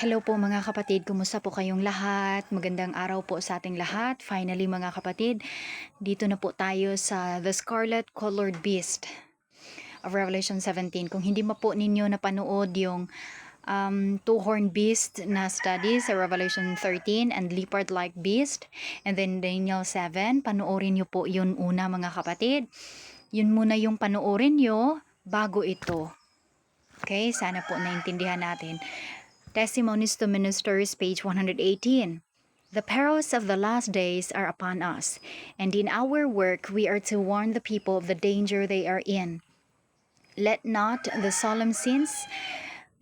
Hello po mga kapatid, kumusta po kayong lahat? Magandang araw po sa ating lahat. Finally mga kapatid, dito na po tayo sa The Scarlet Colored Beast of Revelation 17. Kung hindi pa po ninyo napanood yung two-horned beast na study sa Revelation 13 and leopard-like beast and then Daniel 7, panoorin nyo po yun una mga kapatid. Yun muna yung panoorin nyo bago ito. Okay, sana po naintindihan natin. Testimonies to Ministers, page 118. The perils of the last days are upon us, and in our work we are to warn the people of the danger they are in. Let not the solemn sins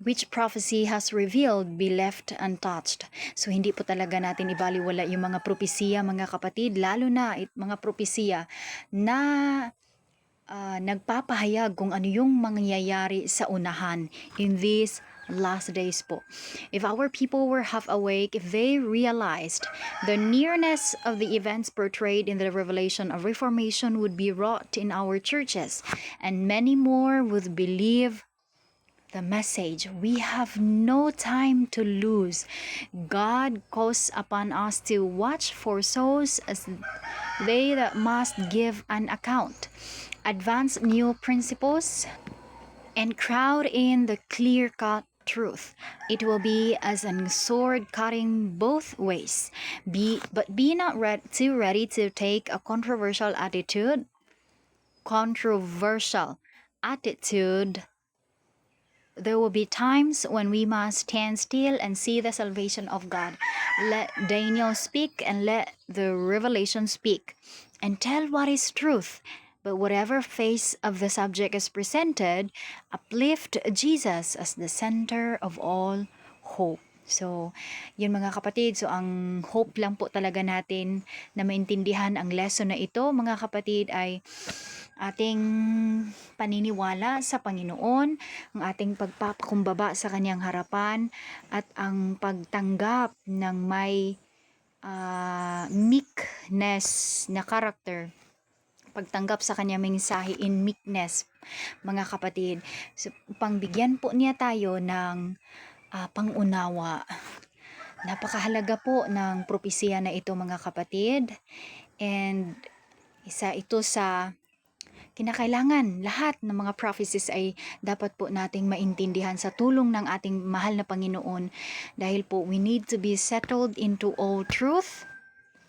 which prophecy has revealed be left untouched. So hindi po talaga natin ibaliwala yung mga propesiya mga kapatid, lalo na mga propesiya na nagpapahayag kung ano yung mangyayari sa unahan in these last days po. If our people were half awake, if they realized the nearness of the events portrayed in the revelation of Reformation would be wrought in our churches, and many more would believe the message. We have no time to lose. God calls upon us to watch for souls as they that must give an account, advance new principles, and crowd in the clear-cut truth. It will be as a sword cutting both ways. But be not too ready to take a controversial attitude. There will be times when we must stand still and see the salvation of God. Let Daniel speak and let the revelation speak and tell what is truth. But whatever face of the subject is presented, uplift Jesus as the center of all hope. So, yun mga kapatid. So, ang hope lang po talaga natin na maintindihan ang lesson na ito, mga kapatid, ay ating paniniwala sa Panginoon, ang ating pagpapakumbaba sa kanyang harapan, at ang pagtanggap ng may meekness na character, pagtanggap sa kanyang mensahe in meekness, mga kapatid. So, upang bigyan po niya tayo ng pangunawa. Napakahalaga po ng propesiya na ito mga kapatid, and isa ito sa kinakailangan. Lahat ng mga prophecies ay dapat po nating maintindihan sa tulong ng ating mahal na Panginoon, dahil po we need to be settled into all truth.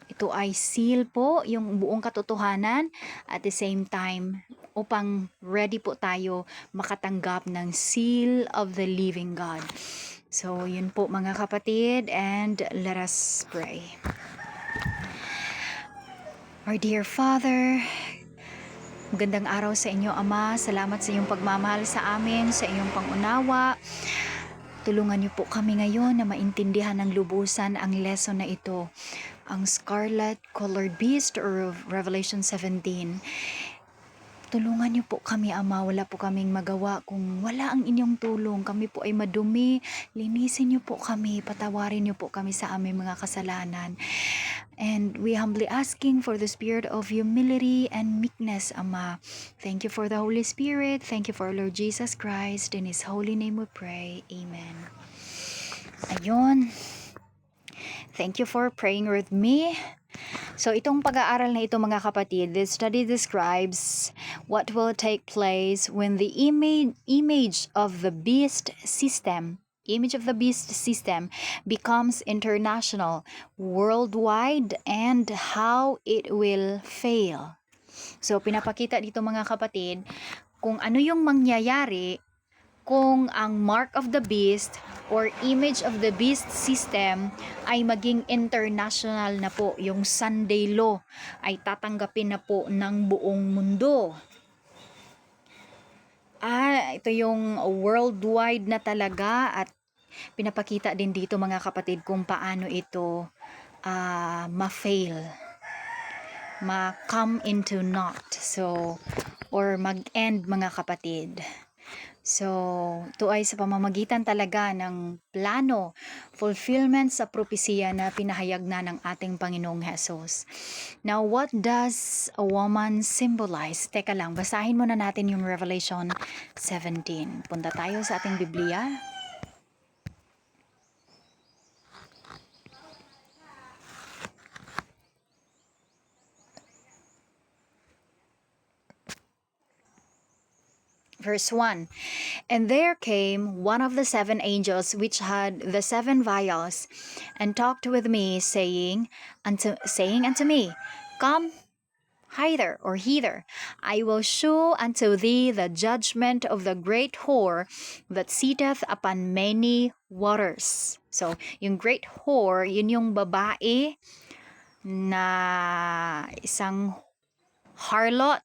Ito ay seal po, yung buong katotohanan, at the same time upang ready po tayo makatanggap ng seal of the living God. So yun po mga kapatid, and let us pray. Our dear Father, magandang araw sa inyo, Ama. Salamat sa iyong pagmamahal sa amin, sa iyong pangunawa. Tulungan niyo po kami ngayon na maintindihan ng lubusan ang lesson na ito, ang Scarlet Colored Beast or Revelation 17. Tulungan niyo po kami, Ama. Wala po kaming magawa kung wala ang inyong tulong. Kami po ay madumi. Linisin niyo po kami. Patawarin niyo po kami sa aming mga kasalanan. And we humbly asking for the spirit of humility and meekness, Ama. Thank you for the Holy Spirit. Thank you for Lord Jesus Christ. In His holy name we pray. Amen. Ayun. Thank you for praying with me. So itong pag-aaral na ito mga kapatid, this study describes what will take place when the image of the beast system becomes international, worldwide, and how it will fail. So pinapakita dito mga kapatid kung ano yung mangyayari kung ang mark of the beast or image of the beast system ay maging international na po. Yung Sunday law ay tatanggapin na po ng buong mundo. Ito yung worldwide na talaga, at pinapakita din dito mga kapatid kung paano ito ma-fail, ma-come into naught. So, or mag-end mga kapatid. So, ito ay sa pamamagitan talaga ng plano, fulfillment sa propesiya na pinahayag na ng ating Panginoong Jesus. Now, what does a woman symbolize? Teka lang, basahin muna natin yung Revelation 17. Punta tayo sa ating Biblia. Verse 1. And there came one of the 7 angels which had the 7 vials, and talked with me, saying unto me, Come hither, or hither, I will shew unto thee the judgment of the great whore that sitteth upon many waters. So, yung great whore, yun yung babae na isang harlot,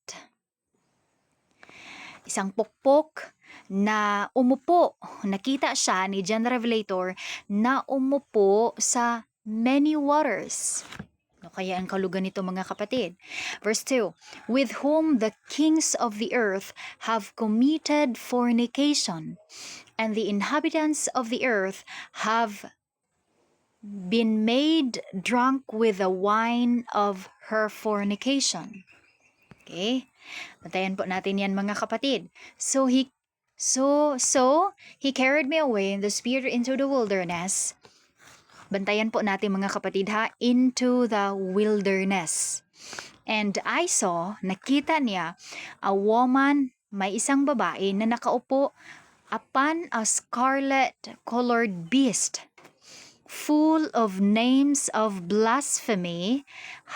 isang pukpok na umupo. Nakita siya ni John Revelator na umupo sa many waters. No, kaya ang kalugan nito mga kapatid. Verse 2, with whom the kings of the earth have committed fornication, and the inhabitants of the earth have been made drunk with the wine of her fornication. Okay? Bantayan po natin yan mga kapatid. So he carried me away in the spirit into the wilderness. Bantayan po natin mga kapatid ha, into the wilderness. And I saw, nakita niya, a woman, may isang babae na nakaupo upon a scarlet-colored beast, full of names of blasphemy,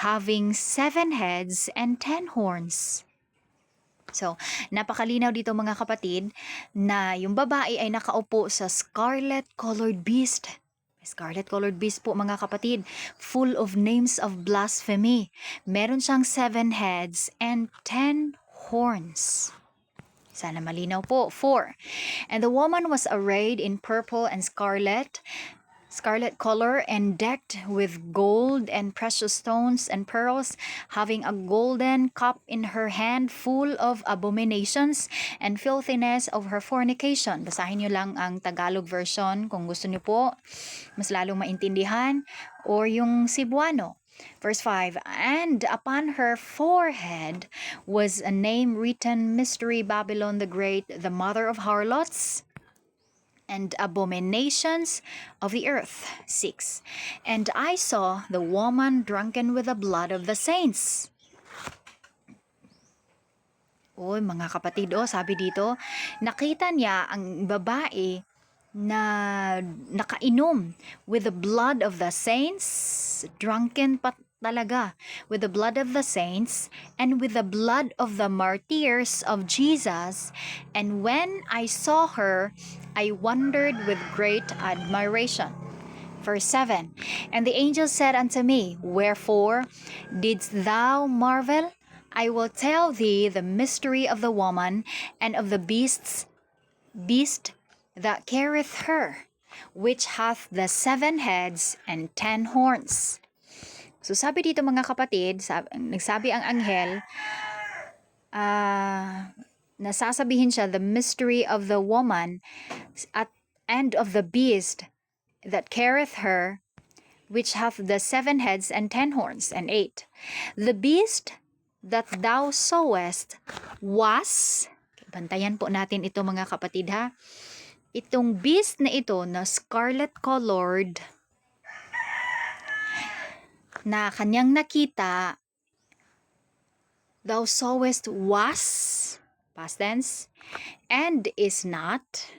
having 7 heads and 10 horns. So, napakalinaw dito mga kapatid na yung babae ay nakaupo sa scarlet-colored beast. Scarlet-colored beast po mga kapatid, full of names of blasphemy. Meron siyang 7 heads and 10 horns. Sana malinaw po. 4. And the woman was arrayed in purple and scarlet color, and decked with gold and precious stones and pearls, having a golden cup in her hand full of abominations and filthiness of her fornication. Basahin nyo lang ang Tagalog version kung gusto nyo po mas lalong maintindihan, or yung Cebuano. Verse 5, and upon her forehead was a name written, Mystery Babylon the Great, the mother of harlots and abominations of the earth. 6. And I saw the woman drunken with the blood of the saints. Oy, mga kapatid, sabi dito, nakita niya ang babae na nakainom with the blood of the saints, drunken pa talaga, with the blood of the saints and with the blood of the martyrs of Jesus. And when I saw her, I wondered with great admiration. Verse 7, and the angel said unto me, Wherefore didst thou marvel? I will tell thee the mystery of the woman and of the beast that carrieth her, which hath the 7 heads and 10 horns. So sabi dito mga kapatid, nagsabi ang anghel, nasasabihin siya, the mystery of the woman and of the beast that carrieth her, which hath the 7 heads and 10 horns. And 8, the beast that thou sawest was, bantayan po natin ito mga kapatid ha, itong beast na ito na scarlet-colored na kanyang nakita, thou sawest was, past tense, and is not,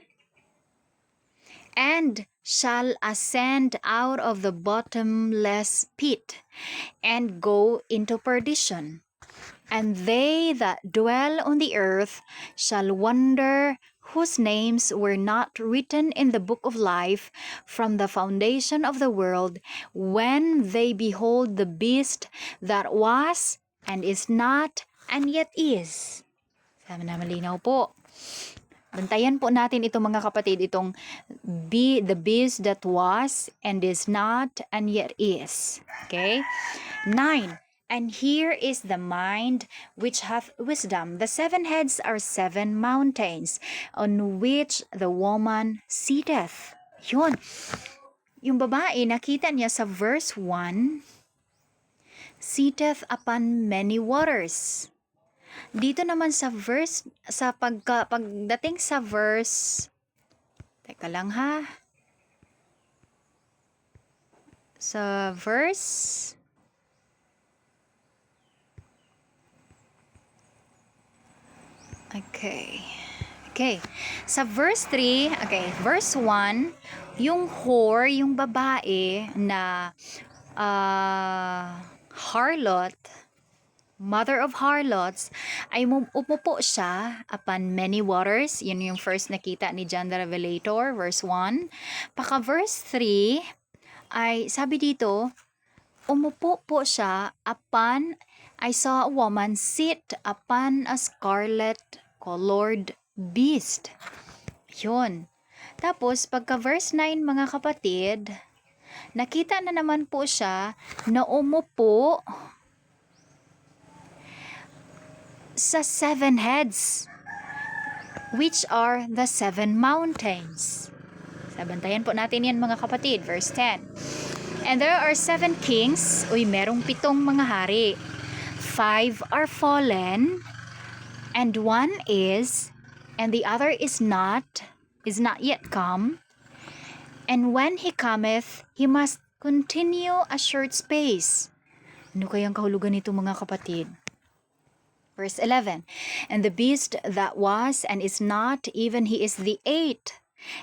and shall ascend out of the bottomless pit, and go into perdition. And they that dwell on the earth shall wonder, whose names were not written in the book of life from the foundation of the world, when they behold the beast that was, and is not, and yet is. Sabi na malinaw po. Bantayan po natin ito mga kapatid, itong the beast that was, and is not, and yet is. Okay? 9. And here is the mind which hath wisdom. The 7 heads are 7 mountains, on which the woman sitteth. Yun. Yung babae, nakita niya sa verse 1, sitteth upon many waters. Dito naman sa verse, pagdating sa verse, teka lang ha, sa verse, okay, Okay. Sa verse 3, verse 1, yung whore, yung babae na harlot, mother of harlots, ay umupo siya upon many waters. Yun yung first nakita ni John the Revelator, verse 1. Paka verse 3, ay sabi dito, umupo po siya upon, I saw a woman sit upon a scarlet-colored beast. Yun. Tapos, pagka verse 9 mga kapatid, nakita na naman po siya na umupo sa 7 heads, which are the 7 mountains. Sabantayan po natin yan mga kapatid. Verse 10. And there are 7 kings. Merong 7 mga hari. 5 are fallen, and 1 is, and the other is not yet come. And when he cometh, he must continue a short space. Ano kayang kahulugan nito mga kapatid? Verse 11, and the beast that was and is not, even he is the 8,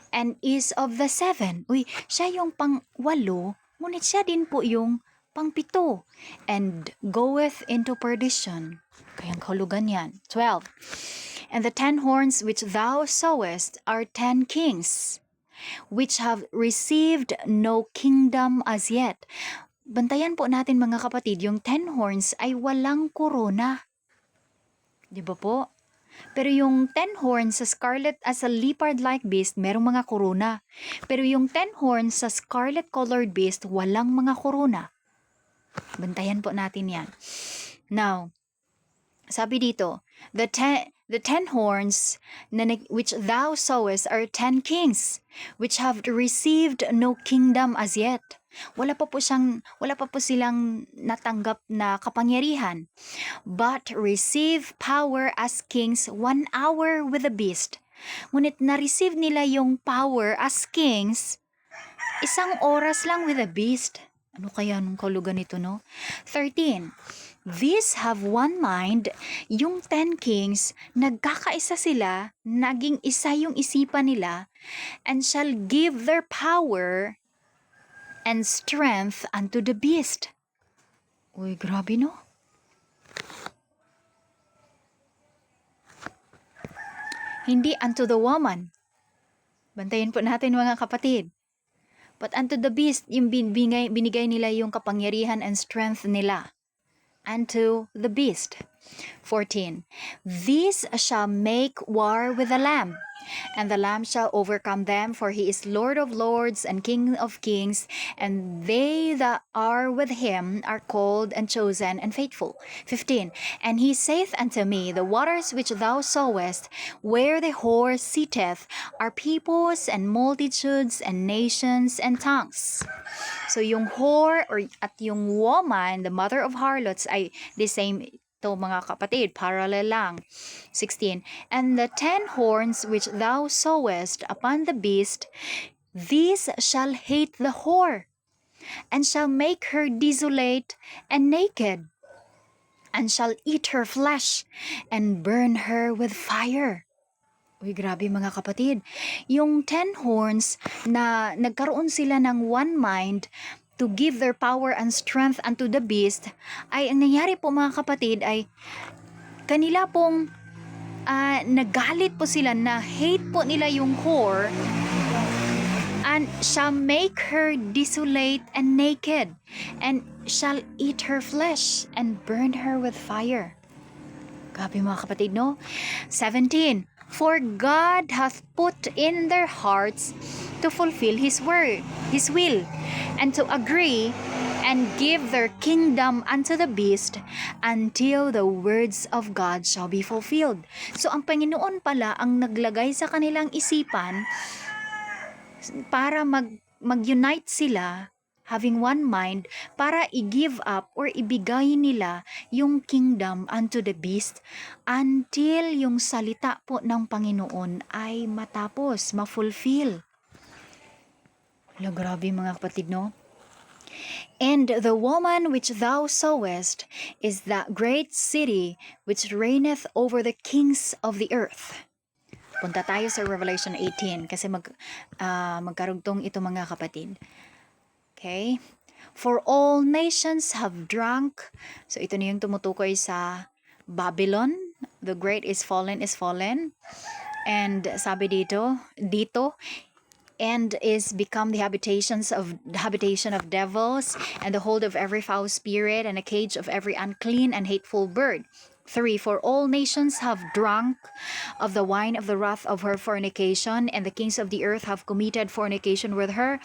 and is of the 7. Siya yung pang-8, ngunit siya din po yung pang-7, and goeth into perdition. Kayang kahulugan yan. 12, and the 10 horns which thou sawest are 10 kings, which have received no kingdom as yet. Bantayan po natin mga kapatid, yung 10 horns ay walang korona. Di ba po? Pero yung 10 horns sa scarlet as a leopard-like beast, merong mga korona. Pero yung 10 horns sa scarlet-colored beast, walang mga korona. Bantayan po natin yan. Now, sabi dito, the 10 horns which thou sawest are 10 kings, which have received no kingdom as yet. Wala pa po silang natanggap na kapangyarihan, but receive power as kings 1 hour with the beast. Ngunit na-receive nila yung power as kings 1 oras lang with the beast. Ano kaya nung kahulugan nito, no? 13. These have one mind. Yung 10 kings, nagkakaisa sila, naging isa yung isipan nila, and shall give their power and strength unto the beast. Grabe, no? Hindi unto the woman. Bantayan po natin mga kapatid. But unto the beast, yung binigay nila yung kapangyarihan and strength nila. Unto the beast. 14. These shall make war with the Lamb, and the Lamb shall overcome them, for he is Lord of lords and King of kings, and they that are with him are called and chosen and faithful. 15. And he saith unto me, the waters which thou sawest, where the whore sitteth, are peoples and multitudes and nations and tongues. So yung whore at yung woman, the mother of harlots, ay the same to mga kapatid, parallel lang. 16. And the 10 horns which thou sawest upon the beast, these shall hate the whore, and shall make her desolate and naked, and shall eat her flesh, and burn her with fire. Grabe mga kapatid. Yung 10 horns na nagkaroon sila ng one mind to give their power and strength unto the beast, ay ang nangyari po mga kapatid ay kanila pong nagalit po sila, na hate po nila yung whore, and shall make her desolate and naked, and shall eat her flesh and burn her with fire. Grabe mga kapatid, no? 17. For God hath put in their hearts to fulfill His word, His will, and to agree and give their kingdom unto the beast until the words of God shall be fulfilled. So ang Panginoon pala ang naglagay sa kanilang isipan para mag-unite sila, having one mind, para i-give up or ibigay nila yung kingdom unto the beast until yung salita po ng Panginoon ay matapos, ma-fulfill. Grabe mga kapatid, no? And the woman which thou sawest is that great city which reigneth over the kings of the earth. Punta tayo sa Revelation 18 kasi magkarugtong ito mga kapatid. Okay? For all nations have drunk. So ito na yung tumutukoy sa Babylon. The great is fallen. And sabi dito, and is become the habitation of devils, and the hold of every foul spirit, and a cage of every unclean and hateful bird. 3. For all nations have drunk of the wine of the wrath of her fornication, and the kings of the earth have committed fornication with her,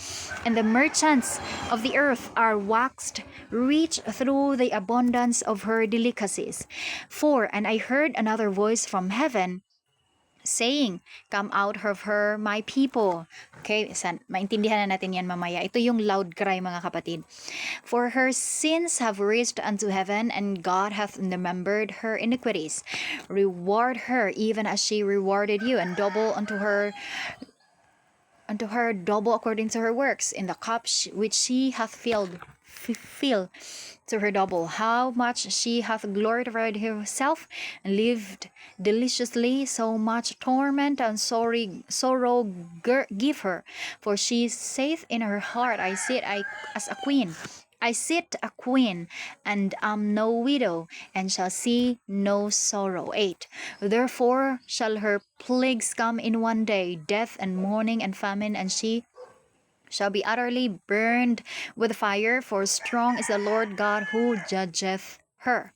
and the merchants of the earth are waxed rich through the abundance of her delicacies. 4. And I heard another voice from heaven, saying, "Come out of her, my people." Okay, maintindihan na natin yan mamaya. Ito yung loud cry, mga kapatid. For her sins have reached unto heaven, and God hath remembered her iniquities. Reward her even as she rewarded you, and double unto her double according to her works, in the cup which she hath filled to her double. How much she hath glorified herself and lived deliciously, so much torment and sorrow give her. For she saith in her heart, I sit as a queen. I sit a queen, and am no widow, and shall see no sorrow. 8. Therefore shall her plagues come in one day, death and mourning and famine, and she shall be utterly burned with fire, for strong is the Lord God who judgeth her.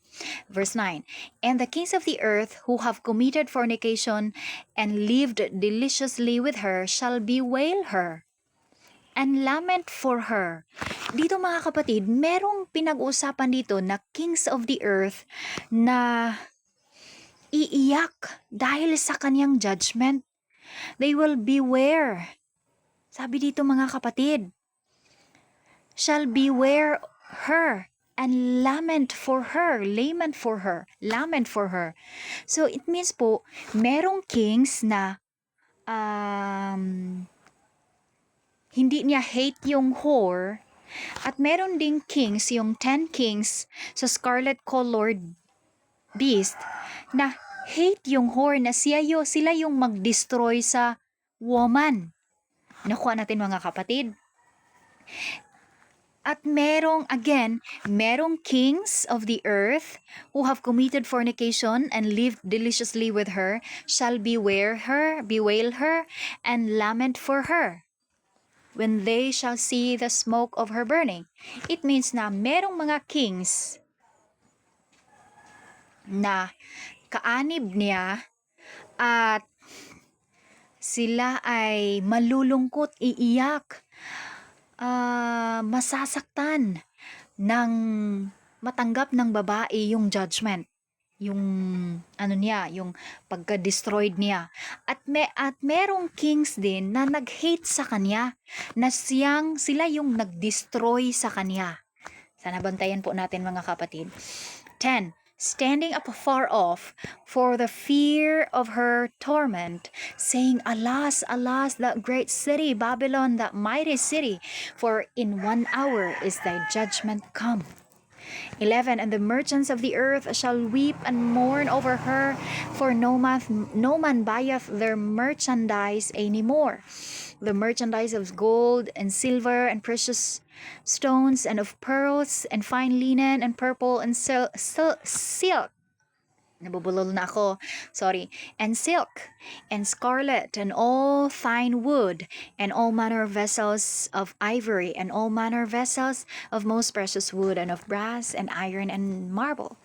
Verse 9. And the kings of the earth who have committed fornication and lived deliciously with her shall bewail her and lament for her. Dito mga kapatid, merong pinag-uusapan dito na kings of the earth na iiyak dahil sa kanyang judgment. They will beware. Sabi dito mga kapatid, shall beware her and lament for her. So it means po, merong kings na hindi niya hate yung whore, at meron ding kings, yung 10 kings sa scarlet colored beast, na hate yung whore, na sila yung mag-destroy sa woman. Nakuha natin mga kapatid. At merong kings of the earth who have committed fornication and lived deliciously with her shall bewail her, and lament for her when they shall see the smoke of her burning. It means na merong mga kings na kaanib niya at sila ay malulungkot, iiyak, masasaktan ng matanggap ng babae yung judgment, yung yung pagka-destroyed niya. At merong kings din na nag-hate sa kanya, na sila yung nag-destroy sa kanya. Sana bantayan po natin mga kapatid. 10. Standing up afar off for the fear of her torment, saying, Alas, alas, that great city, Babylon, that mighty city, for in 1 hour is thy judgment come. 11. And the merchants of the earth shall weep and mourn over her, for no man buyeth their merchandise any more. The merchandise of gold and silver and precious stones, and of pearls and fine linen and purple and silk. Nabubulol na ako. Sorry. And silk and scarlet and all fine wood and all manner of vessels of ivory and all manner of vessels of most precious wood and of brass and iron and marble.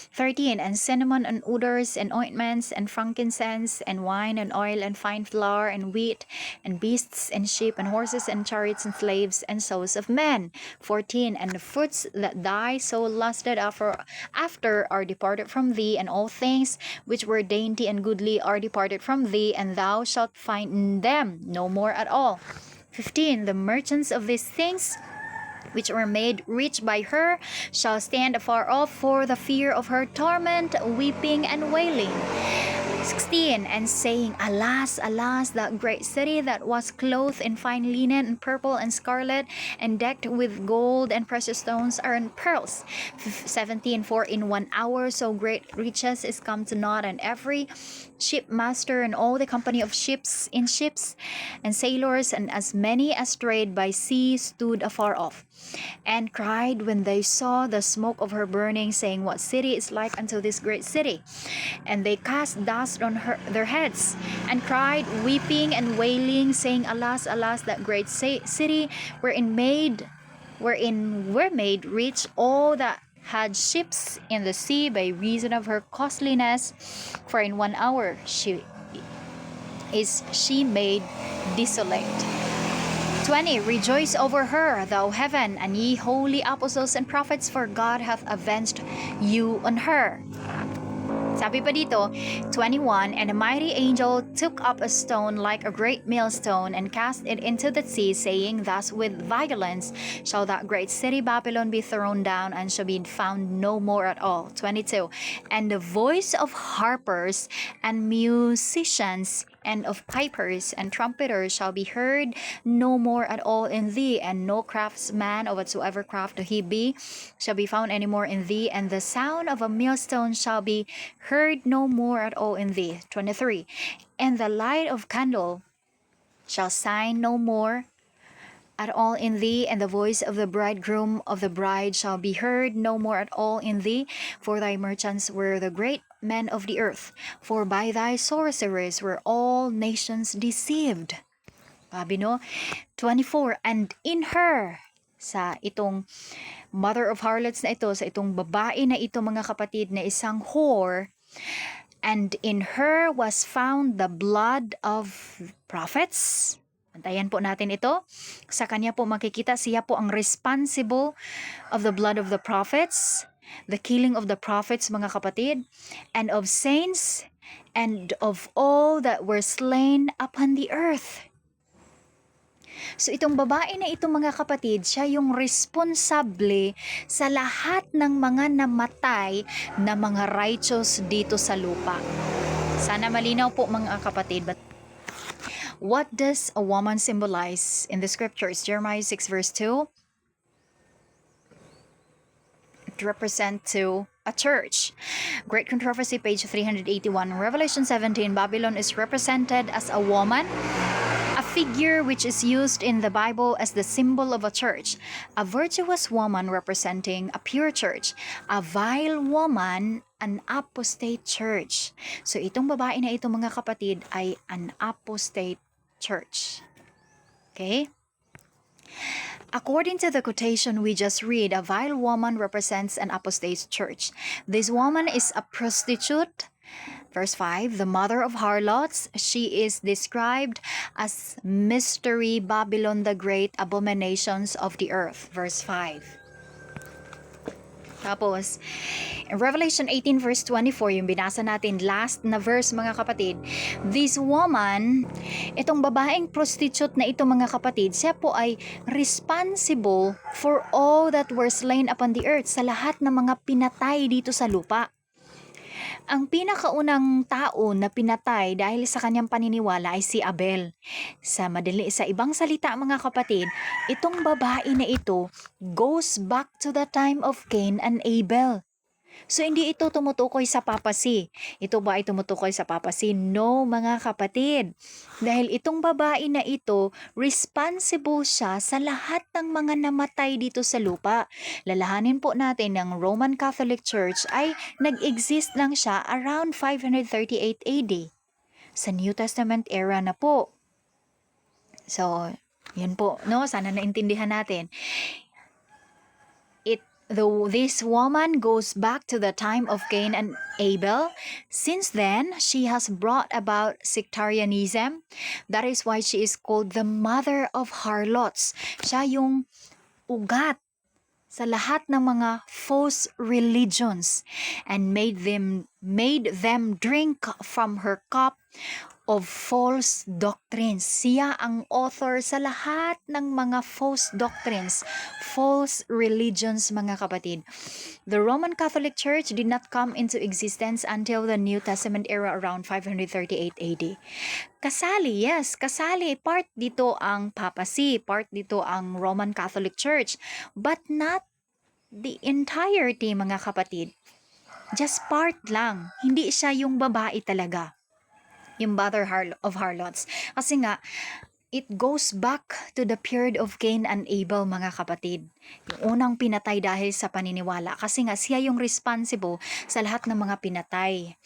13. And cinnamon and odors and ointments and frankincense and wine and oil and fine flour and wheat and beasts and sheep and horses and chariots and slaves and souls of men. 14. And the fruits that thy soul lusted after are departed from thee, and all things which were dainty and goodly are departed from thee, and thou shalt find them no more at all. 15. The merchants of these things which were made rich by her shall stand afar off for the fear of her torment, weeping and wailing, 16, and saying, Alas, alas, that great city that was clothed in fine linen and purple and scarlet, and decked with gold and precious stones and pearls. 17, for in 1 hour so great riches is come to naught, and every shipmaster and all the company of ships in ships and sailors and as many as trade by sea stood afar off, and cried when they saw the smoke of her burning, saying, What city is like unto this great city? And they cast dust on their heads, and cried, weeping and wailing, saying, Alas, alas, that great city, wherein were made rich all that had ships in the sea by reason of her costliness. For in 1 hour she made desolate. 20, rejoice over her, thou heaven, and ye holy apostles and prophets, for God hath avenged you on her. Sabi pa dito, 21, and a mighty angel took up a stone like a great millstone and cast it into the sea, saying, Thus with violence shall that great city Babylon be thrown down, and shall be found no more at all. 22, and the voice of harpers and musicians and of pipers and trumpeters shall be heard no more at all in thee, and no craftsman of whatsoever craft he be shall be found any more in thee, and the sound of a millstone shall be heard no more at all in thee. 23, and the light of candle shall shine no more at all in thee, and the voice of the bridegroom of the bride shall be heard no more at all in thee, for thy merchants were the great men of the earth, for by thy sorceries were all nations deceived. Sabi no? 24, and in her, sa itong mother of harlots na ito, sa itong babae na ito mga kapatid, na isang whore, and in her was found the blood of prophets. Antayan po natin ito. Sa kanya po makikita, siya po ang responsible of the blood of the prophets, the killing of the prophets mga kapatid, and of saints, and of all that were slain upon the earth. So itong babae na ito mga kapatid, siya yung responsable sa lahat ng mga namatay na mga righteous dito sa lupa. Sana malinaw po mga kapatid. But what does a woman symbolize in the scriptures? Jeremiah 6 verse 2. It represents to a church. Great Controversy, page 381. Revelation 17, Babylon is represented as a woman, a figure which is used in the Bible as the symbol of a church. A virtuous woman representing a pure church. A vile woman, an apostate church. So itong babae na ito mga kapatid ay an apostate church. Okay? According to the quotation we just read, a vile woman represents an apostate church. This woman is a prostitute. Verse 5, the mother of harlots. She is described as Mystery Babylon the Great, abominations of the earth. Verse 5. Tapos, in Revelation 18 verse 24, yung binasa natin last na verse mga kapatid, this woman, itong babaeng prostitute na ito mga kapatid, siya po ay responsible for all that were slain upon the earth, sa lahat ng mga pinatay dito sa lupa. Ang pinakaunang tao na pinatay dahil sa kanyang paniniwala ay si Abel. Sa ibang salita mga kapatid, itong babae na ito goes back to the time of Cain and Abel. So hindi ito tumutukoy sa papacy. Ito ba ay tumutukoy sa papacy? No mga kapatid. Dahil itong babae na ito, responsible siya sa lahat ng mga namatay dito sa lupa. Lalahanin po natin ng Roman Catholic Church ay nag-exist lang siya around 538 AD. Sa New Testament era na po. So, yun po, no? Sana naintindihan natin. Though this woman goes back to the time of Cain and Abel, since then, she has brought about sectarianism. That is why she is called the mother of harlots. Siya yung ugat sa lahat ng mga false religions, and made them drink from her cup of false doctrines. Siya ang author sa lahat ng mga false doctrines, false religions, mga kapatid. The Roman Catholic Church did not come into existence until the New Testament era around 538 AD. Kasali, yes, kasali. Part dito ang papacy, part dito ang Roman Catholic Church, but not the entirety, mga kapatid. Just part lang. Hindi siya yung babae talaga, yung mother of harlots. Kasi nga, it goes back to the period of Cain and Abel, mga kapatid. Yung unang pinatay dahil sa paniniwala. Kasi nga, siya yung responsible sa lahat ng mga pinatay.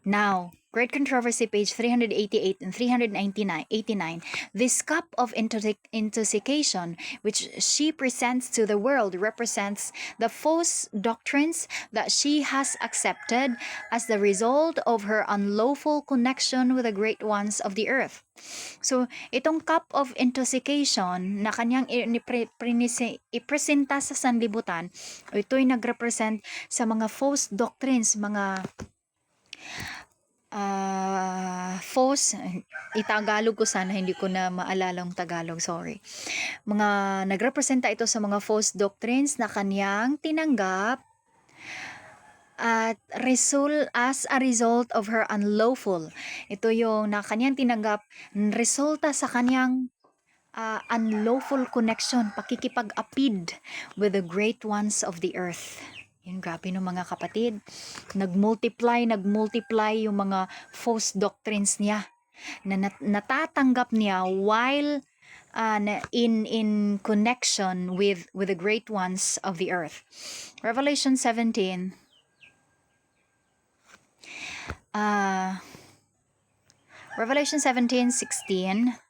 Now, Great Controversy, page 388 and 389. This cup of intoxication, which she presents to the world, represents the false doctrines that she has accepted as the result of her unlawful connection with the great ones of the earth. So, itong cup of intoxication na kanyang ipresenta sa sanlibutan, ito'y nagrepresent sa mga false doctrines, mga false, itagalog ko sana, hindi ko na maalala ang Tagalog, sorry. Nagrepresenta ito sa mga false doctrines na kanyang tinanggap at as a result of her unlawful. Ito yung na kanyang tinanggap, resulta sa kanyang unlawful connection, pakikipag-apid with the great ones of the earth. Yun, grabe no, mga kapatid. Nagmultiply yung mga false doctrines niya na natatanggap niya while in connection with the great ones of the earth. Revelation 17. Revelation 17:16.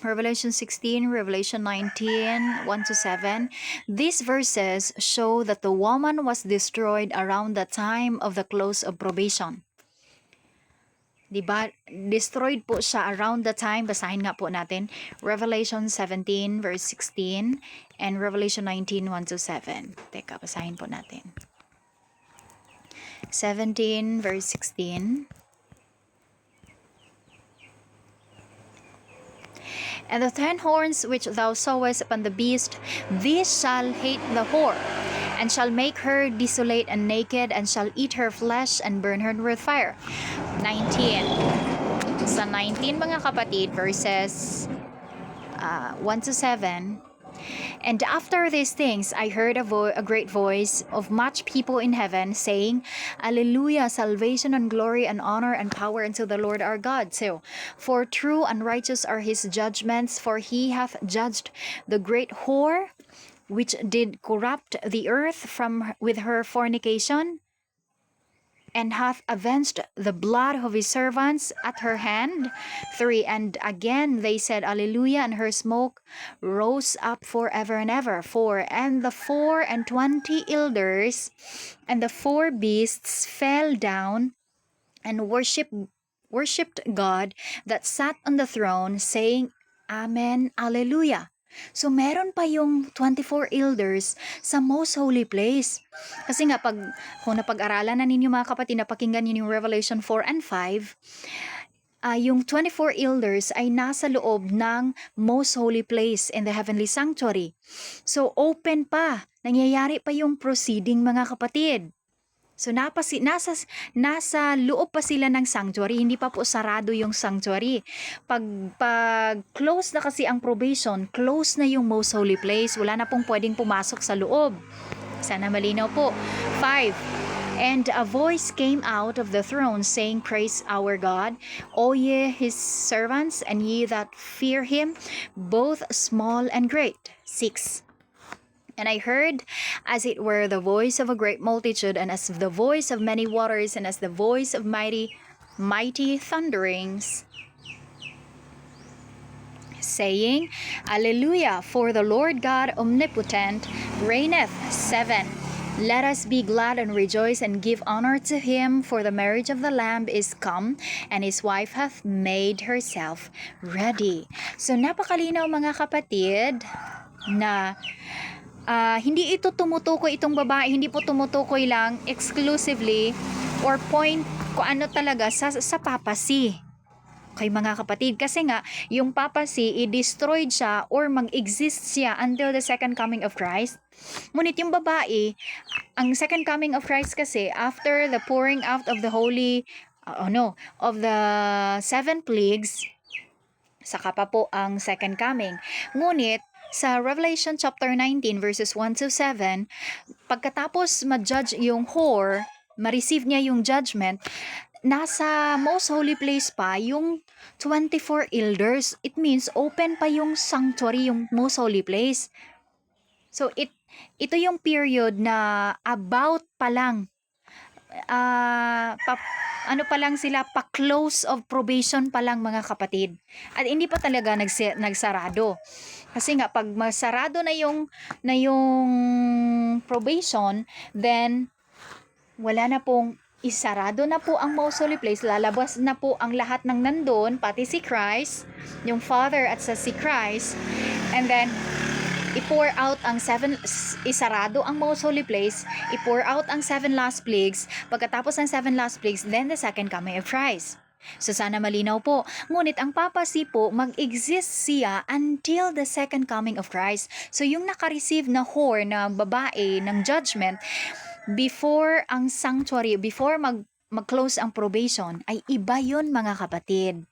Revelation 16, Revelation 19, 1-7. These verses show that the woman was destroyed around the time of the close of probation. Diba? Destroyed po siya around the time. Basahin nga po natin. Revelation 17, verse 16, and Revelation 19, 1-7. Teka, basahin po natin. 17, verse 16. And the 10 horns which thou sawest upon the beast, these shall hate the whore, and shall make her desolate and naked, and shall eat her flesh, and burn her with fire. 19. Sa 19, mga kapatid, verses 1-7. And after these things I heard a great voice of much people in heaven saying, Alleluia, salvation and glory and honor and power unto the Lord our God. So, for true and righteous are his judgments, for he hath judged the great whore, which did corrupt the earth with her fornication, and hath avenged the blood of his servants at her hand. 3. And again they said, Alleluia, and her smoke rose up forever and ever. 4. And the 24 elders and the 4 beasts fell down and worshipped God that sat on the throne, saying, Amen, Alleluia. So, meron pa yung 24 elders sa most holy place. Kasi nga, kung napag-aralan na ninyo, mga kapatid, napakinggan ninyo yung Revelation 4 and 5, yung 24 elders ay nasa loob ng most holy place in the heavenly sanctuary. So, open pa. Nangyayari pa yung proceeding, mga kapatid. So, nasa loob pa sila ng sanctuary, hindi pa po sarado yung sanctuary. Pag close na kasi ang probation, close na yung most holy place, wala na pong pwedeng pumasok sa loob. Sana malinaw po. 5. And a voice came out of the throne saying, Praise our God, all ye his servants, and ye that fear him, both small and great. 6. And I heard, as it were, the voice of a great multitude, and as the voice of many waters, and as the voice of mighty thunderings, saying, Alleluia, for the Lord God omnipotent reigneth. 7. Let us be glad and rejoice and give honor to him, for the marriage of the Lamb is come, and his wife hath made herself ready. So napakalinaw, mga kapatid, na hindi ito tumutukoy, itong babae, hindi po tumutukoy lang exclusively or point kung ano talaga sa papacy. Okay mga kapatid, kasi nga yung papacy, i-destroyed siya or mag-exist siya until the second coming of Christ. Ngunit yung babae, ang second coming of Christ kasi after the pouring out of the of the 7 plagues, saka pa po ang second coming. Ngunit sa Revelation chapter 19 verses 1 to 7, pagkatapos ma-judge yung whore, ma-receive niya yung judgment, nasa most holy place pa yung 24 elders. It means open pa yung sanctuary, yung most holy place. So ito yung period na about pa lang ano pa lang sila, pa-close of probation pa lang mga kapatid. At hindi pa talaga nagsarado. Kasi nga pag masarado na yung probation, then wala na pong isarado na po ang most holy place, lalabas na po ang lahat ng nandun, pati si Christ, yung Father at si Christ, and then i-pour out ang isarado ang most holy place, i-pour out ang 7 last plagues, pagkatapos ng 7 last plagues, then the second coming of Christ. So sana malinaw po. Ngunit ang papacy po, mag-exist siya until the second coming of Christ. So yung naka-receive na whore, na babae, ng judgment, before ang sanctuary, before mag-close ang probation, ay iba yun mga kapatid.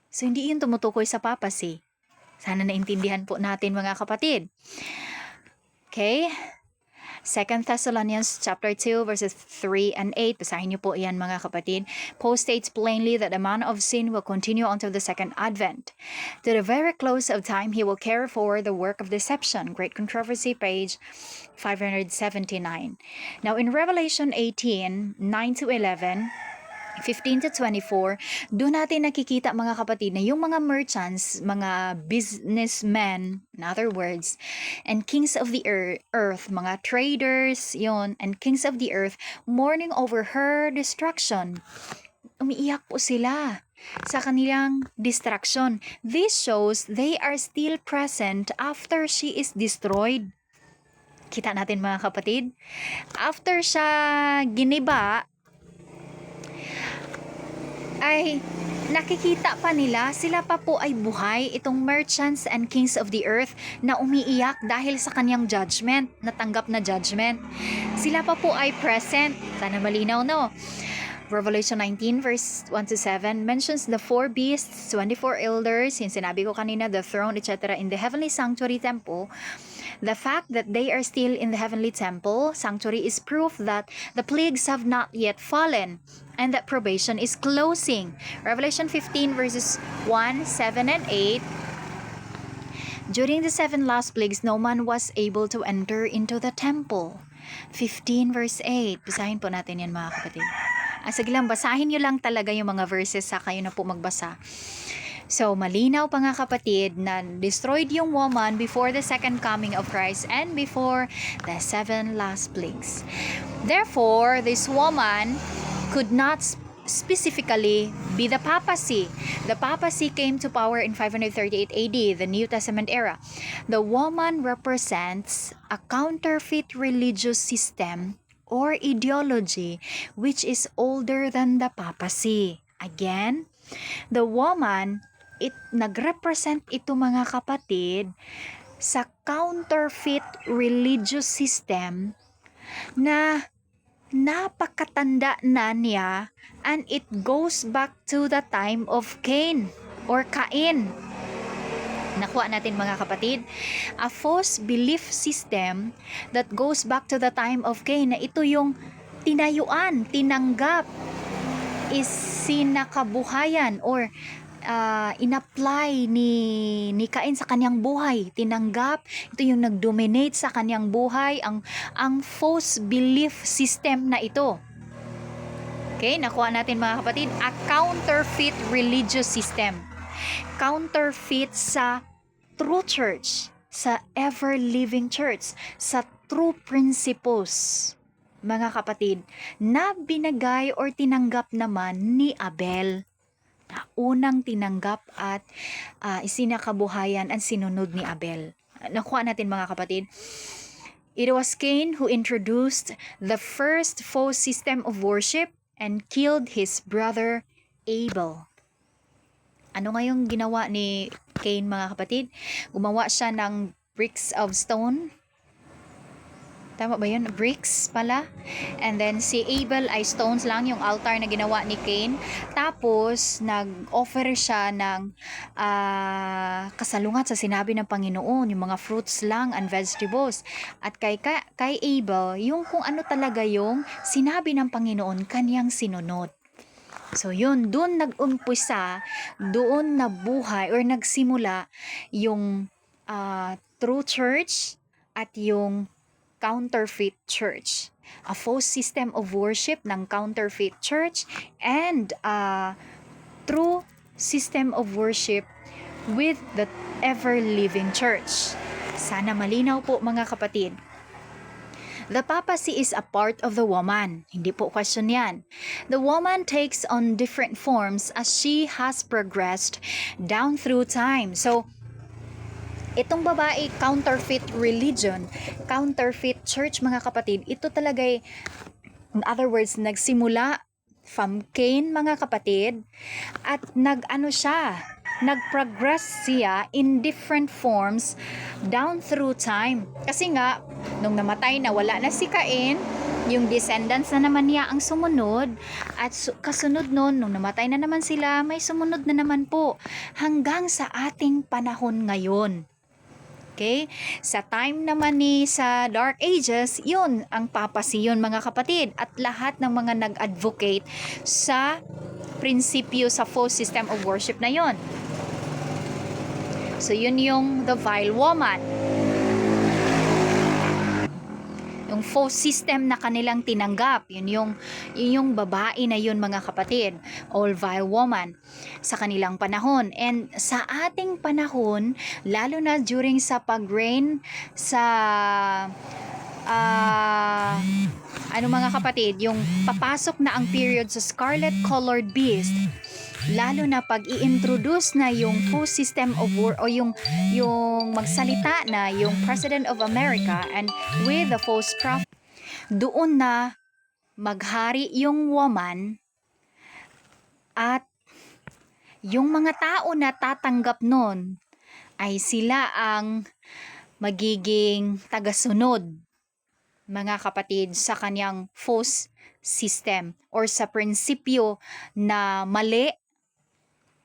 So hindi yun tumutukoy sa papacy. Sana naintindihan po natin mga kapatid. Okay? 2 Thessalonians chapter 2 verses 3 and 8. Basahin niyo po iyan mga kapatid. Paul states plainly that the man of sin will continue until the second advent. To the very close of time, he will carry forward the work of deception. Great Controversy, page 579. Now in Revelation 18, 9 to 11, 15 to 24, doon natin nakikita mga kapatid na yung mga merchants, mga businessmen, in other words, and kings of the earth, mga traders, yon, and kings of the earth, mourning over her destruction. Umiiyak po sila sa kanilang destruction. This shows they are still present after she is destroyed. Kita natin mga kapatid, after siya giniba, ay nakikita pa nila, sila pa po ay buhay, itong merchants and kings of the earth na umiiyak dahil sa kanyang judgment, natanggap na judgment. Sila pa po ay present. Sana malinaw, no? Revelation 19 verse 1 to 7 mentions the 4 beasts, 24 elders, yung sinabi ko kanina, the throne, etc. in the heavenly sanctuary temple. The fact that they are still in the heavenly temple sanctuary is proof that the plagues have not yet fallen and that probation is closing. Revelation 15 verses 1, 7, and 8. During the 7 last plagues, no man was able to enter into the temple. 15 verse 8. Basahin po natin yan mga kapatid. Sige lang, basahin nyo lang talaga yung mga verses sa kayo na po magbasa. So, malinaw pa nga kapatid na destroyed yung woman before the second coming of Christ and before the 7 last plagues. Therefore, this woman could not specifically be the papacy. The papacy came to power in 538 AD, the New Testament era. The woman represents a counterfeit religious system or ideology which is older than the papacy. Again, the woman, nagrepresent ito mga kapatid sa counterfeit religious system na napakatanda na niya, and it goes back to the time of Cain or Cain. Nakuha natin mga kapatid, a false belief system that goes back to the time of Cain, na ito yung tinayuan, tinanggap, is sinakabuhayan or in-apply ni Cain sa kanyang buhay, tinanggap, ito yung nag-dominate sa kanyang buhay, ang false belief system na ito. Okay, nakuha natin mga kapatid, a counterfeit religious system. Counterfeit sa true church, sa ever-living church, sa true principles, mga kapatid, na binagay or tinanggap naman ni Abel. Na unang tinanggap at isinakabuhayan at sinunod ni Abel. nakuha natin mga kapatid. It was Cain who introduced the first false system of worship and killed his brother Abel. Ano nga yung ginawa ni Cain mga kapatid? Gumawa siya ng bricks of stone. Tama ba yun? Bricks pala. And then si Abel ay stones lang, yung altar na ginawa ni Cain. Tapos nag-offer siya ng kasalungat sa sinabi ng Panginoon, yung mga fruits lang and vegetables. At kay Abel, yung kung ano talaga yung sinabi ng Panginoon, kanyang sinunod. So yun, doon nag-umpisa, doon nabuhay or nagsimula yung true church at yung counterfeit church. A false system of worship ng counterfeit church and a true system of worship with the ever-living church. Sana malinaw po mga kapatid. The papacy is a part of the woman. Hindi po question yan. The woman takes on different forms as she has progressed down through time. So, itong babae, counterfeit religion, counterfeit church mga kapatid, ito talaga in other words, nagsimula from Cain mga kapatid, at nag-progress siya in different forms down through time. Kasi nga, nung namatay na, wala na si Cain, yung descendants na naman niya ang sumunod, at kasunod nun, nung namatay na naman sila, may sumunod na naman po, hanggang sa ating panahon ngayon. Okay? Sa time naman sa Dark Ages, yun ang papacy yun mga kapatid. At lahat ng mga nag-advocate sa prinsipyo sa false system of worship na yun. So yun yung the vile woman. Yung false system na kanilang tinanggap, yun yung babae na yun mga kapatid, all vile woman sa kanilang panahon. And sa ating panahon, lalo na during sa pag-reign sa mga kapatid, yung papasok na ang period sa scarlet colored beast, lalo na pag i-introduce na yung false system of war o yung magsalita na yung President of America and with the false prophet, doon na maghari yung woman, at yung mga tao na tatanggap nun ay sila ang magiging tagasunod mga kapatid sa kanyang false system or sa prinsipyo na mali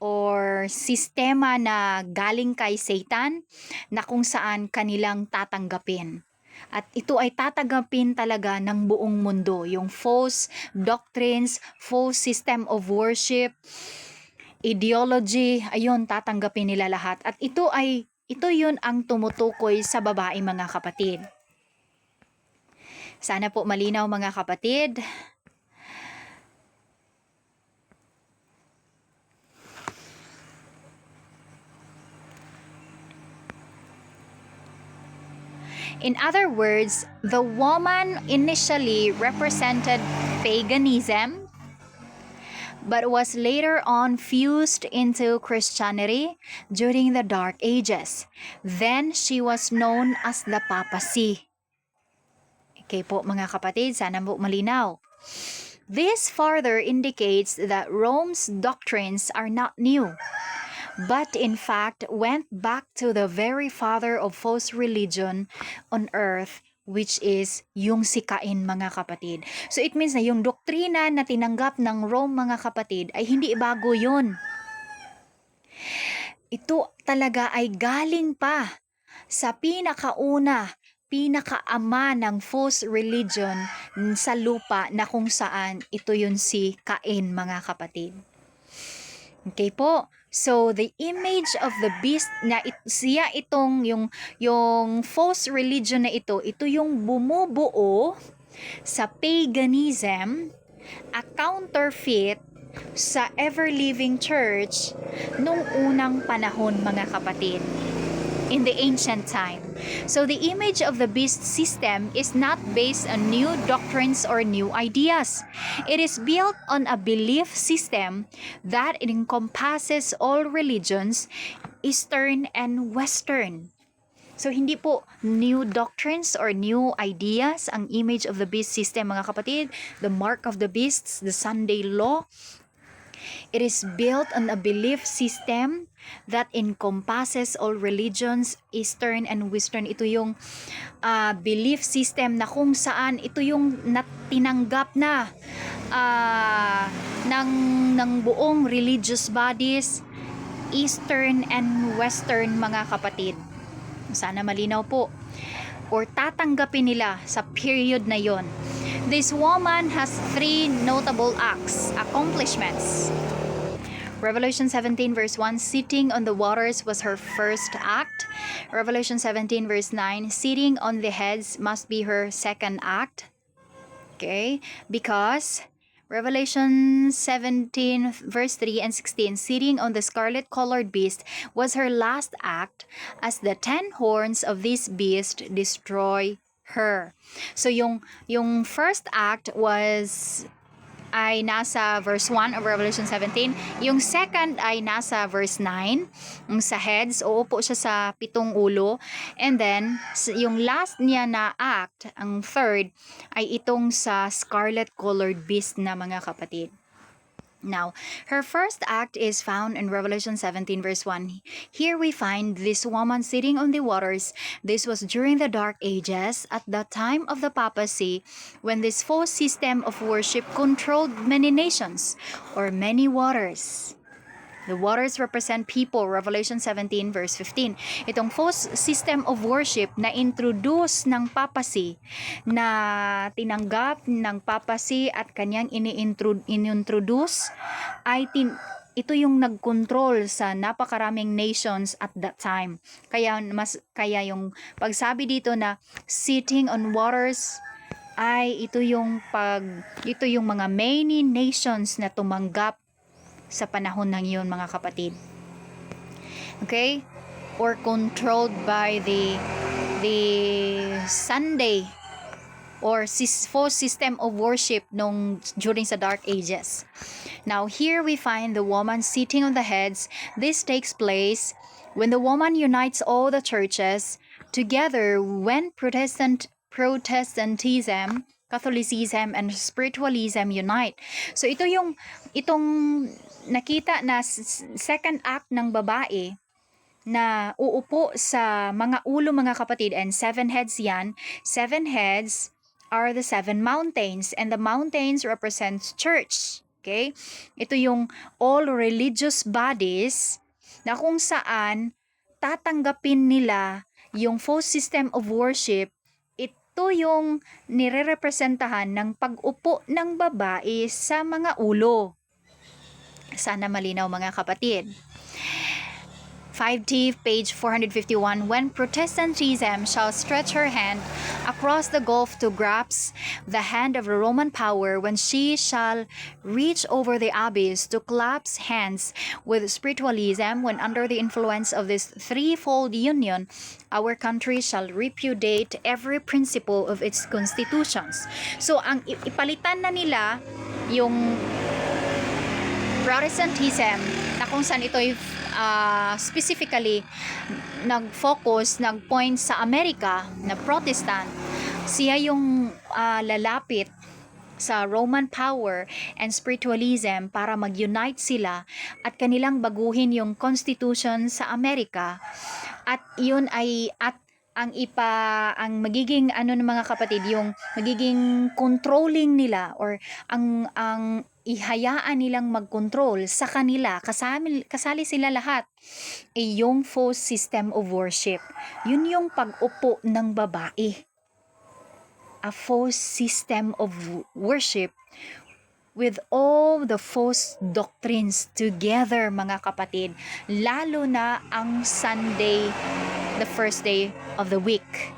or sistema na galing kay Satan na kung saan kanilang tatanggapin. At ito ay tatanggapin talaga ng buong mundo. Yung false doctrines, false system of worship, ideology, ayun, tatanggapin nila lahat. At ito yun ang tumutukoy sa babae mga kapatid. Sana po malinaw mga kapatid. In other words, the woman initially represented paganism, but was later on fused into Christianity during the Dark Ages. Then she was known as the papacy. Okay po mga kapatid, sana po malinaw. This further indicates that Rome's doctrines are not new, but in fact went back to the very father of false religion on earth, which is yung si Cain mga kapatid. So it means na yung doktrina na tinanggap ng Rome mga kapatid ay hindi bago yun. Ito talaga ay galing pa sa pinakaama ng false religion sa lupa na kung saan ito yun si Cain mga kapatid. Okay po. So the image of the beast na yung false religion na ito yung bumubuo sa paganism, a counterfeit sa ever-living church nung unang panahon mga kapatid. In the ancient time. So the image of the beast system is not based on new doctrines or new ideas. It is built on a belief system that encompasses all religions, Eastern and Western. So, hindi po new doctrines or new ideas ang image of the beast system, mga kapatid. The mark of the beasts, the Sunday law. It is built on a belief system that encompasses all religions, Eastern and Western. Ito yung belief system na kung saan ito yung tinanggap na ng buong religious bodies, Eastern and Western, mga kapatid. Sana malinaw po. Or tatanggapin nila sa period na yon. This woman has 3 notable accomplishments. Revelation 17 verse 1, sitting on the waters was her first act. Revelation 17 verse 9, sitting on the heads must be her second act. Okay? Because Revelation 17 verse 3 and 16, sitting on the scarlet-colored beast was her last act as the 10 horns of this beast destroy her. So yung first act ay nasa verse 1 of Revelation 17. Yung second ay nasa verse 9. Sa heads, uupo siya sa 7 ulo. And then, yung last niya na act, ang third, ay itong sa scarlet-colored beast na, mga kapatid. Now, her first act is found in Revelation 17 verse 1. Here we find this woman sitting on the waters. This was during the Dark Ages, at the time of the papacy, when this false system of worship controlled many nations, or many waters. The waters represent people, Revelation 17 verse 15. Itong false system of worship na introduce ng papacy, na tinanggap ng papacy at kanyang inintroduce, ay ito yung nagkontrol sa napakaraming nations at that time. Kaya yung pagsabi dito na sitting on waters, ay ito yung mga many nations na tumanggap sa panahon ng iyon, mga kapatid. Okay? Or controlled by the Sunday or false system of worship during sa Dark Ages. Now, here we find the woman sitting on the heads. This takes place when the woman unites all the churches together when Protestantism, Catholicism, and Spiritualism unite. So itong nakita na second act ng babae na uupo sa mga ulo, mga kapatid, and 7 heads yan. 7 heads are the 7 mountains, and the mountains represents church. Okay? Ito yung all religious bodies na kung saan tatanggapin nila yung false system of worship. Ito yung nire-representahan ng pag-upo ng babae sa mga ulo. Sana malinaw, mga kapatid. 5T, page 451. When Protestantism shall stretch her hand across the gulf to grasp the hand of the Roman power, when she shall reach over the abyss to clasp hands with Spiritualism, when under the influence of this threefold union, our country shall repudiate every principle of its constitutions. So, ang ipalitan na nila yung Protestantism, na kung saan ito'y specifically nag-point sa Amerika na Protestant, siya yung lalapit sa Roman power and Spiritualism para mag-unite sila at kanilang baguhin yung constitution sa Amerika. At yun ay ang magiging ng mga kapatid, yung magiging controlling nila, or ang ihayaan nilang mag-control sa kanila, kasali sila lahat, ay yung false system of worship. Yun yung pag-upo ng babae. A false system of worship with all the false doctrines together, mga kapatid, lalo na ang Sunday, the first day of the week,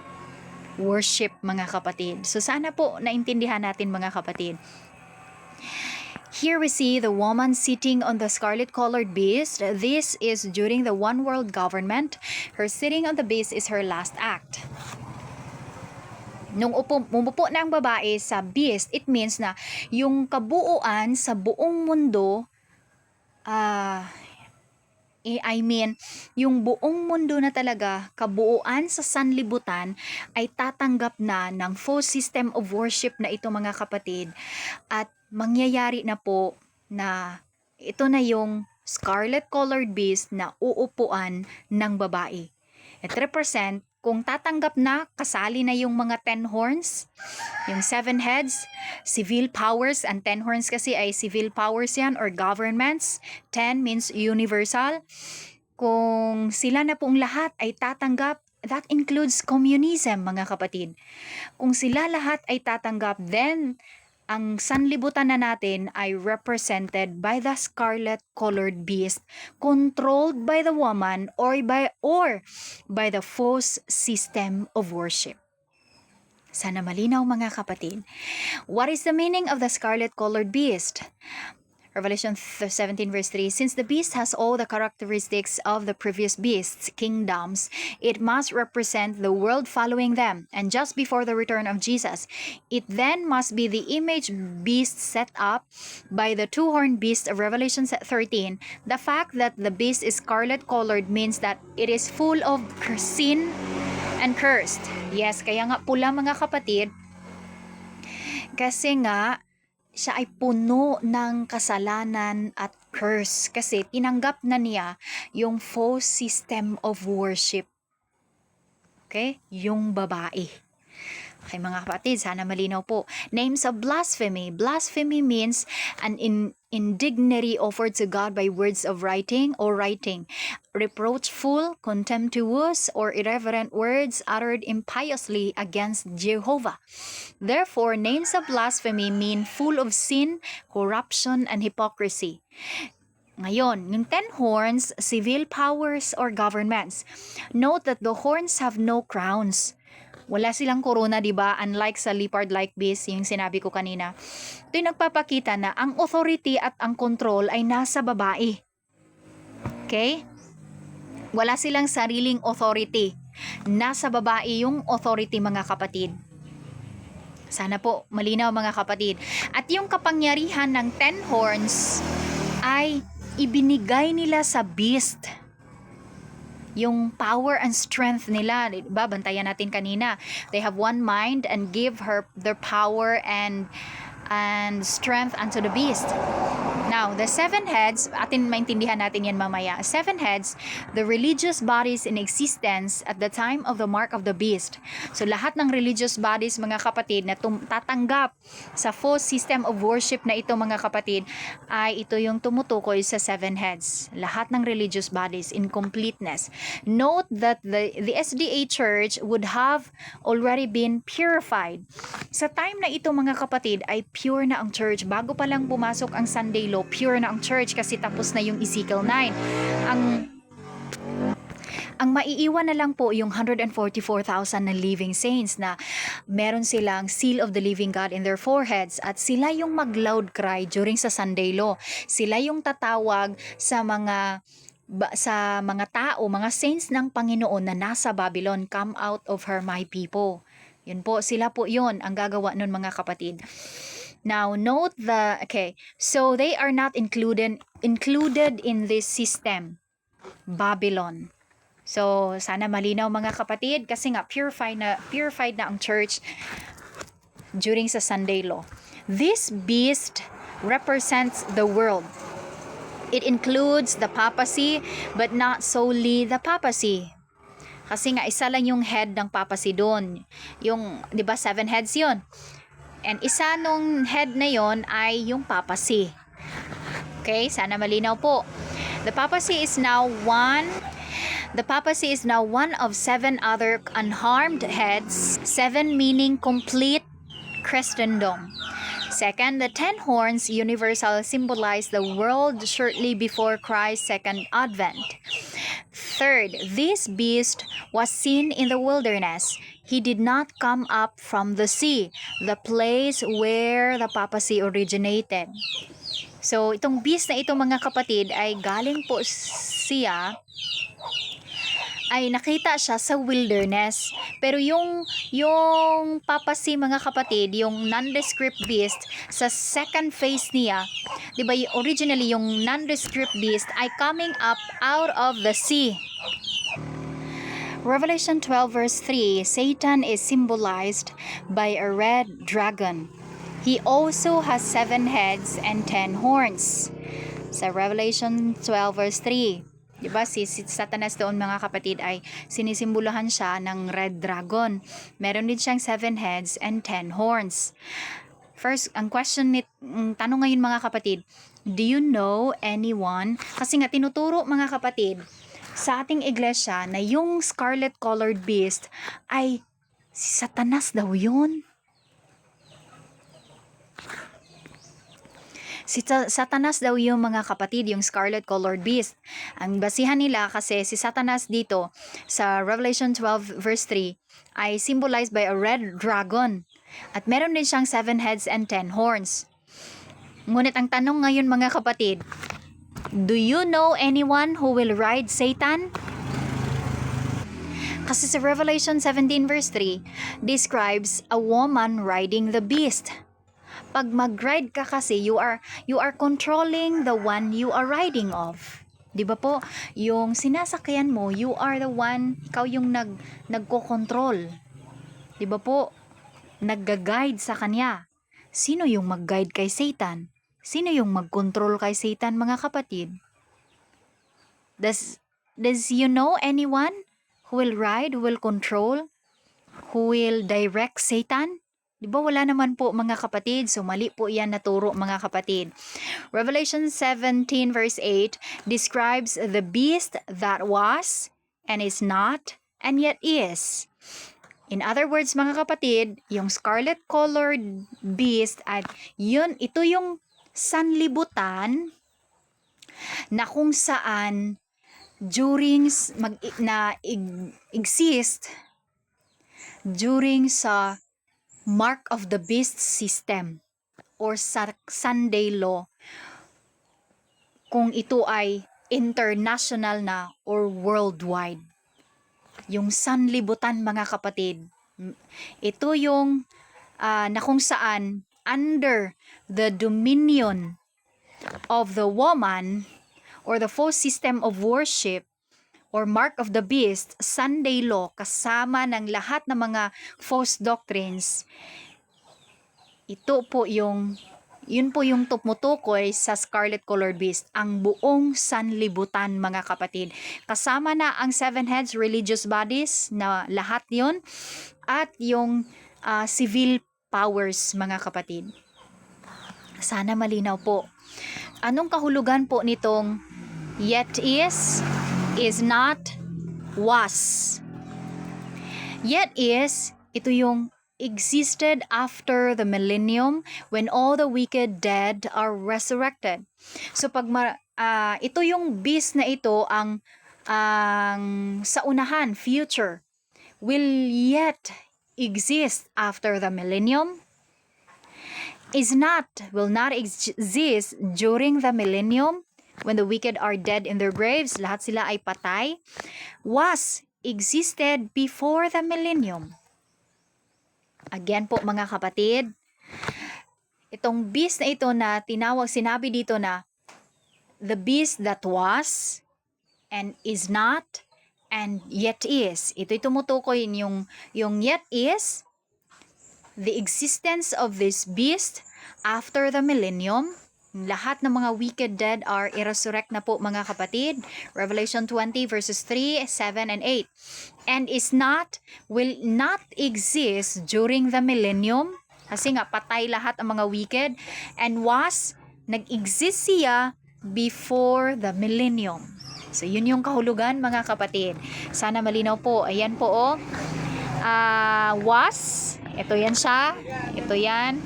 worship, mga kapatid. So sana po naintindihan natin, mga kapatid. Here we see the woman sitting on the scarlet-colored beast. This is during the one world government. Her sitting on the beast is her last act. Nung umupo na ang babae sa beast, it means na yung kabuuan sa buong mundo, I mean, yung buong mundo na talaga, kabuuan sa sanlibutan, ay tatanggap na ng full system of worship na ito mga kapatid. At mangyayari na po na ito na yung scarlet colored beast na uupuan ng babae. It represent kung tatanggap na, kasali na yung mga 10 horns, yung 7 heads, civil powers, and 10 horns kasi ay civil powers yan or governments. 10 means universal. Kung sila na pong lahat ay tatanggap, that includes communism mga kapatid. Kung sila lahat ay tatanggap, then ang sanlibutan na natin ay represented by the scarlet colored beast, controlled by the woman or by the false system of worship. Sana malinaw mga kapatid. What is the meaning of the scarlet colored beast? Revelation 17 verse 3, since the beast has all the characteristics of the previous beasts, kingdoms, it must represent the world following them. And just before the return of Jesus, it then must be the image beast set up by the two-horned beast of Revelation 13. The fact that the beast is scarlet colored means that it is full of sin and cursed. Yes, kaya nga pula mga kapatid, kasi nga siya ay puno ng kasalanan at curse kasi tinanggap na niya yung false system of worship. Okay? Yung babae. Okay mga kapatid, sana malinaw po. Names of blasphemy. Blasphemy means an indignity offered to God by words of writing or writing. Reproachful, contemptuous, or irreverent words uttered impiously against Jehovah. Therefore, names of blasphemy mean full of sin, corruption, and hypocrisy. Ngayon, yung 10 horns, civil powers or governments. Note that the horns have no crowns. Wala silang corona, di ba? Unlike sa leopard-like beast, yung sinabi ko kanina. Ito yung nagpapakita na ang authority at ang control ay nasa babae. Okay? Wala silang sariling authority. Nasa babae yung authority mga kapatid. Sana po malinaw mga kapatid. At yung kapangyarihan ng 10 horns ay ibinigay nila sa beast. Yung power and strength nila, diba? Bantayan natin kanina. They have one mind and give her their power and strength unto the beast. Now, the 7 heads, atin maintindihan natin yan mamaya. 7 heads, the religious bodies in existence at the time of the mark of the beast. So, lahat ng religious bodies, mga kapatid, na tatanggap sa false system of worship na ito, mga kapatid, ay ito yung tumutukoy sa 7 heads. Lahat ng religious bodies in completeness. Note that the SDA Church would have already been purified. Sa time na ito, mga kapatid, ay pure na ang church. Bago pa lang pumasok ang Sunday Law, pure na ang church kasi tapos na yung Ezekiel 9. Ang maiiwan na lang po yung 144,000 na living saints na meron silang seal of the living God in their foreheads at sila yung mag-loud cry during sa Sunday Law. Sila yung tatawag sa mga tao, mga saints ng Panginoon na nasa Babylon, come out of her my people. Yun po, sila po yun ang gagawa nun mga kapatid. Now, note so they are not included in this system, Babylon. So, sana malinaw mga kapatid kasi nga purified na ang church during sa Sunday Law. This beast represents the world. It includes the papacy but not solely the papacy. Kasi nga isa lang yung head ng papacy doon. Yung, 'di ba, 7 heads 'yon. And isa nung head na yon ay yung papacy. Okay, sana malinaw po. The papacy is now one of 7 other unharmed heads. 7 meaning complete Christendom. Second, the 10 horns universal symbolize the world shortly before Christ's second advent. Third, this beast was seen in the wilderness. He did not come up from the sea, the place where the papacy originated. So, itong beast na ito mga kapatid ay galing po siya ay nakita siya sa wilderness. Pero yung papasi mga kapatid, yung nondescript beast, sa second phase niya, di ba originally yung nondescript beast ay coming up out of the sea. Revelation 12 verse 3, Satan is symbolized by a red dragon. He also has 7 heads and 10 horns. Sa Revelation 12 verse 3, diba si Satanas doon mga kapatid ay sinisimbolahan siya ng red dragon. Meron din siyang 7 heads and 10 horns. First, ang tanong ngayon mga kapatid, do you know anyone? Kasi nga tinuturo mga kapatid sa ating iglesia na yung scarlet colored beast ay si Satanas daw yun. Si Satanas daw yung mga kapatid, yung scarlet colored beast. Ang basihan nila kasi si Satanas dito sa Revelation 12 verse 3 ay symbolized by a red dragon. At meron din siyang 7 heads and 10 horns. Ngunit ang tanong ngayon mga kapatid, do you know anyone who will ride Satan? Kasi sa Revelation 17 verse 3 describes a woman riding the beast. Pag mag-ride ka kasi, you are controlling the one you are riding of. 'Di ba po? Yung sinasakyan mo, you are the one, ikaw yung nagko-control. 'Di ba po? Nagga-guide sa kanya. Sino yung mag-guide kay Satan? Sino yung mag-control kay Satan mga kapatid? Does you know anyone who will ride, who will control, who will direct Satan? Di ba wala naman po mga kapatid? So mali po yan naturo mga kapatid. Revelation 17 verse 8 describes the beast that was and is not and yet is. In other words mga kapatid, yung scarlet colored beast at ito yung sanlibutan na kung saan during exist during sa mark of the beast system or sa Sunday law kung ito ay international na or worldwide. Yung sanlibutan mga kapatid, ito yung na kung saan under the dominion of the woman or the false system of worship or mark of the beast, Sunday law, kasama ng lahat ng mga false doctrines, yun po yung tumutukoy sa scarlet colored beast, ang buong sanlibutan mga kapatid. Kasama na ang 7 heads religious bodies na lahat yon at yung civil powers mga kapatid. Sana malinaw po. Anong kahulugan po nitong yet is not, was? Yet ito yung existed after the millennium when all the wicked dead are resurrected. So pag ito yung beast na ito ang sa unahan, future, will yet exist after the millennium. Will not exist during the millennium when the wicked are dead in their graves, lahat sila ay patay. Was existed before the millennium. Again po mga kapatid, itong beast na ito na sinabi dito na the beast that was and is not and yet is. Ito'y tumutukoy yung yet is, the existence of this beast after the millennium. Lahat ng mga wicked dead are i-resurrect na po mga kapatid. Revelation 20 verses 3, 7, and 8. And will not exist during the millennium. Kasi nga patay lahat ang mga wicked. And nag-exist siya before the millennium. So yun yung kahulugan mga kapatid. Sana malinaw po. Ayan po was. Ito yan siya. Ito yan.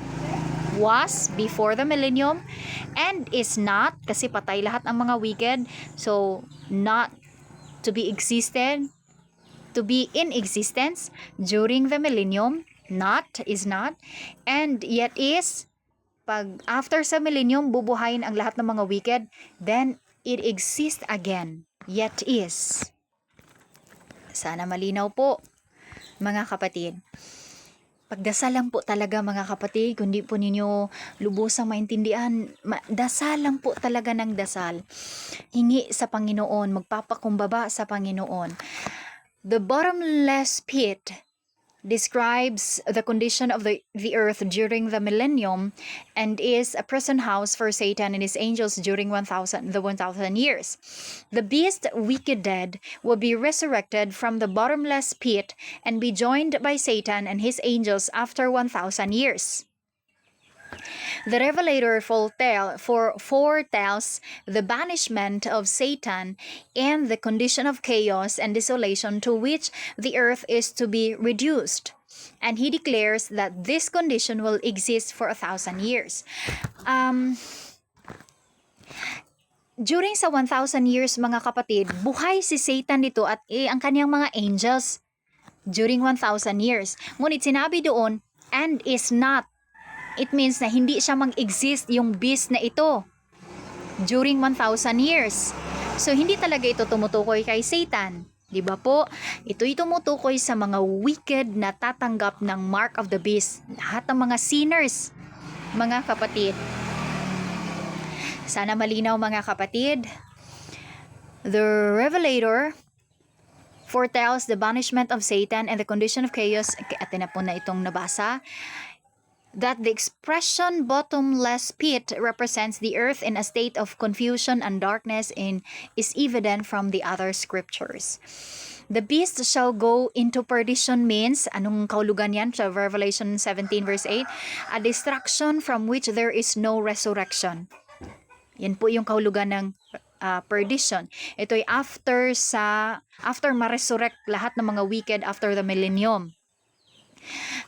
Was before the millennium and is not kasi patay lahat ang mga wicked, so not to be in existence during the millennium, is not, and yet is, pag after sa millennium bubuhayin ang lahat ng mga wicked, then it exists again, yet is. Sana malinaw po, mga kapatid. Pagdasal lang po talaga mga kapatid, kundi po ninyo lubusang maintindihan, dasal lang po talaga ng dasal. Hingi sa Panginoon, magpapakumbaba sa Panginoon. The bottomless pit describes the condition of the earth during the millennium and is a prison house for Satan and his angels during the 1,000 years. The beast, wicked dead, will be resurrected from the bottomless pit and be joined by Satan and his angels after 1,000 years. The Revelator foretells the banishment of Satan and the condition of chaos and desolation to which the earth is to be reduced. And he declares that this condition will exist for 1,000 years. During sa 1,000 years mga kapatid, buhay si Satan dito at ang kanyang mga angels during 1,000 years. Ngunit sinabi doon, and is not. It means na hindi siya mag-exist yung beast na ito during 1,000 years. So, hindi talaga ito tumutukoy kay Satan. Di ba po? Ito'y tumutukoy sa mga wicked na tatanggap ng mark of the beast. Lahat ng mga sinners, mga kapatid. Sana malinaw mga kapatid. The Revelator foretells the banishment of Satan and the condition of chaos. Atin na po na itong nabasa. That the expression bottomless pit represents the earth in a state of confusion and darkness and is evident from the other scriptures. The beast shall go into perdition means, anong kahulugan yan sa Revelation 17 verse 8? A destruction from which there is no resurrection. Yan po yung kahulugan ng perdition. Ito'y after ma-resurrect lahat ng mga wicked after the millennium.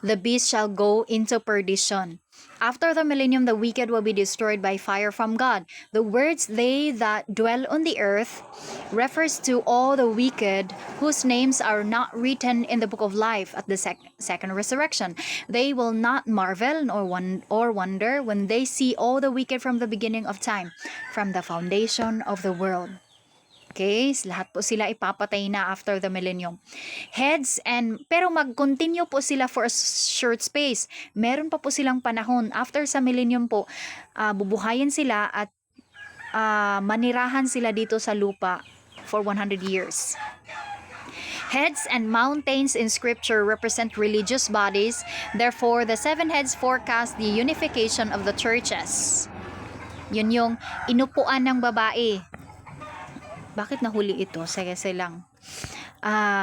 The beast shall go into perdition. After the millennium, the wicked will be destroyed by fire from God. The words "they that dwell on the earth" refers to all the wicked whose names are not written in the book of life at the second resurrection. They will not marvel or wonder when they see all the wicked from the beginning of time, from the foundation of the world. Okay, lahat po sila ipapatay na after the millennium. Pero mag-continue po sila for a short space. Meron pa po silang panahon. After sa millennium po, bubuhayin sila at manirahan sila dito sa lupa for 100 years. Heads and mountains in scripture represent religious bodies. Therefore, the 7 heads forecast the unification of the churches. Yun yung inupuan ng babae. Bakit nahuli ito? Sige lang.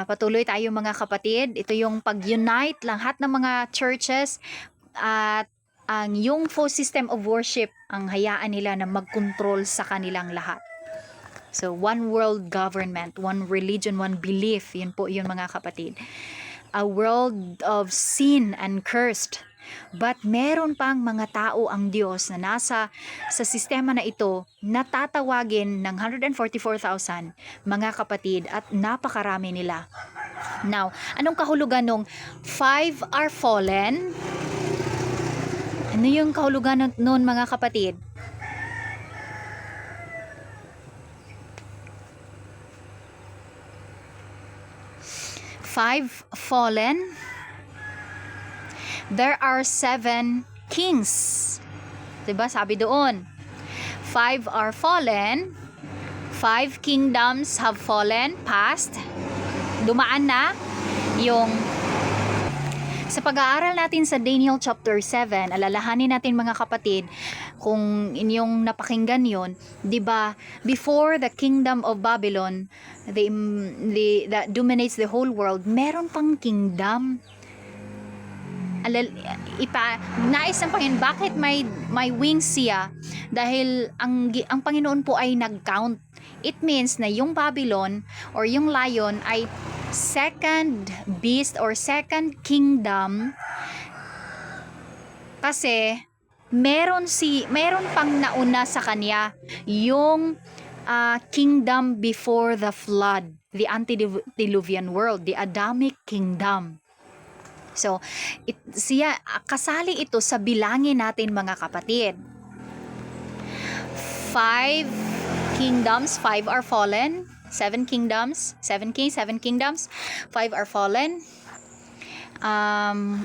Patuloy tayo mga kapatid. Ito yung pag-unite lahat ng mga churches at ang yung full system of worship ang hayaan nila na mag-control sa kanilang lahat. So, one world government, one religion, one belief. Yun po yun mga kapatid. A world of sin and cursed. But meron pang mga tao ang Diyos na nasa sa sistema na ito na tatawagin ng 144,000 mga kapatid at napakarami nila. Now, anong kahulugan nung 5 are fallen? Ano yung kahulugan noon mga kapatid? Five fallen. There are 7 kings. Diba? Sabi doon. 5 are fallen. 5 kingdoms have fallen, past. Dumaan na yung sa pag-aaral natin sa Daniel chapter 7, alalahanin natin mga kapatid, kung inyong napakinggan yon, 'di ba? Before the kingdom of Babylon, that dominates the whole world, meron pang kingdom. Nais ng Panginoon, bakit may wings siya? Dahil ang Panginoon po ay nag-count. It means na yung Babylon or yung lion ay second beast or second kingdom, kasi meron pang nauna sa kanya, yung kingdom before the flood, the antediluvian world, the Adamic kingdom. So, kasali ito sa bilangin natin mga kapatid. 5 kingdoms, 5 are fallen. Seven kingdoms. Seven kings, seven kingdoms. Five are fallen.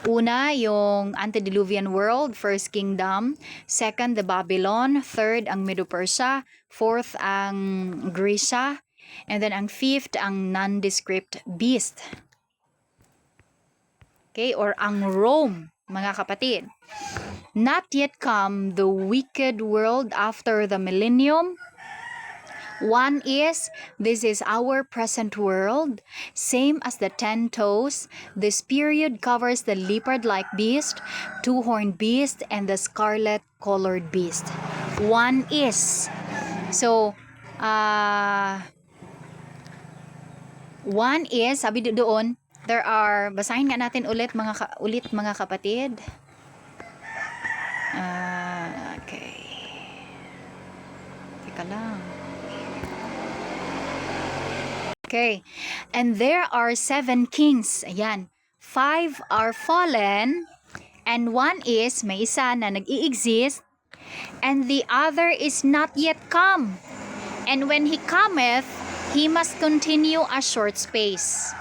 Una, yung antediluvian world, first kingdom. Second, the Babylon. Third, ang Medo-Persia. Fourth, ang Grecia. And then ang fifth, ang nondescript beast. Okay, or ang Rome, mga kapatid. Not yet come the wicked world after the millennium. One is, this is our present world, same as the 10 toes. This period covers the leopard-like beast, two-horned beast, and the scarlet-colored beast. One is. So, one is, sabi doon, there are, basahin nga natin ulit mga kapatid. Okay. Teka lang. Okay. And there are 7 kings. Ayan. 5 are fallen. And one is, may isa na nag-i-exist. And the other is not yet come. And when he cometh, he must continue a short space.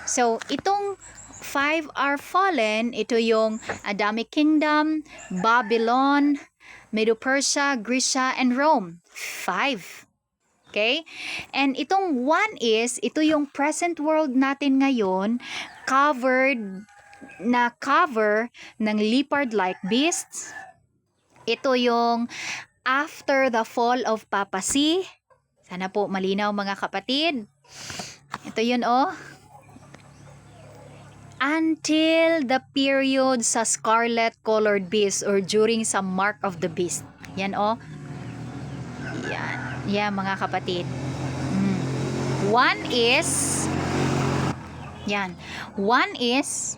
So, itong 5 are fallen. Ito yung Adamic Kingdom, Babylon, Medo-Persia, Grecia, and Rome. 5. Okay? And itong one is, ito yung present world natin ngayon, cover ng leopard-like beasts. Ito yung after the fall of papacy. Sana po malinaw mga kapatid. Ito yun until the period sa scarlet-colored beast or during sa mark of the beast. Yan Yan. Yeah, mga kapatid. One is, yan. One is,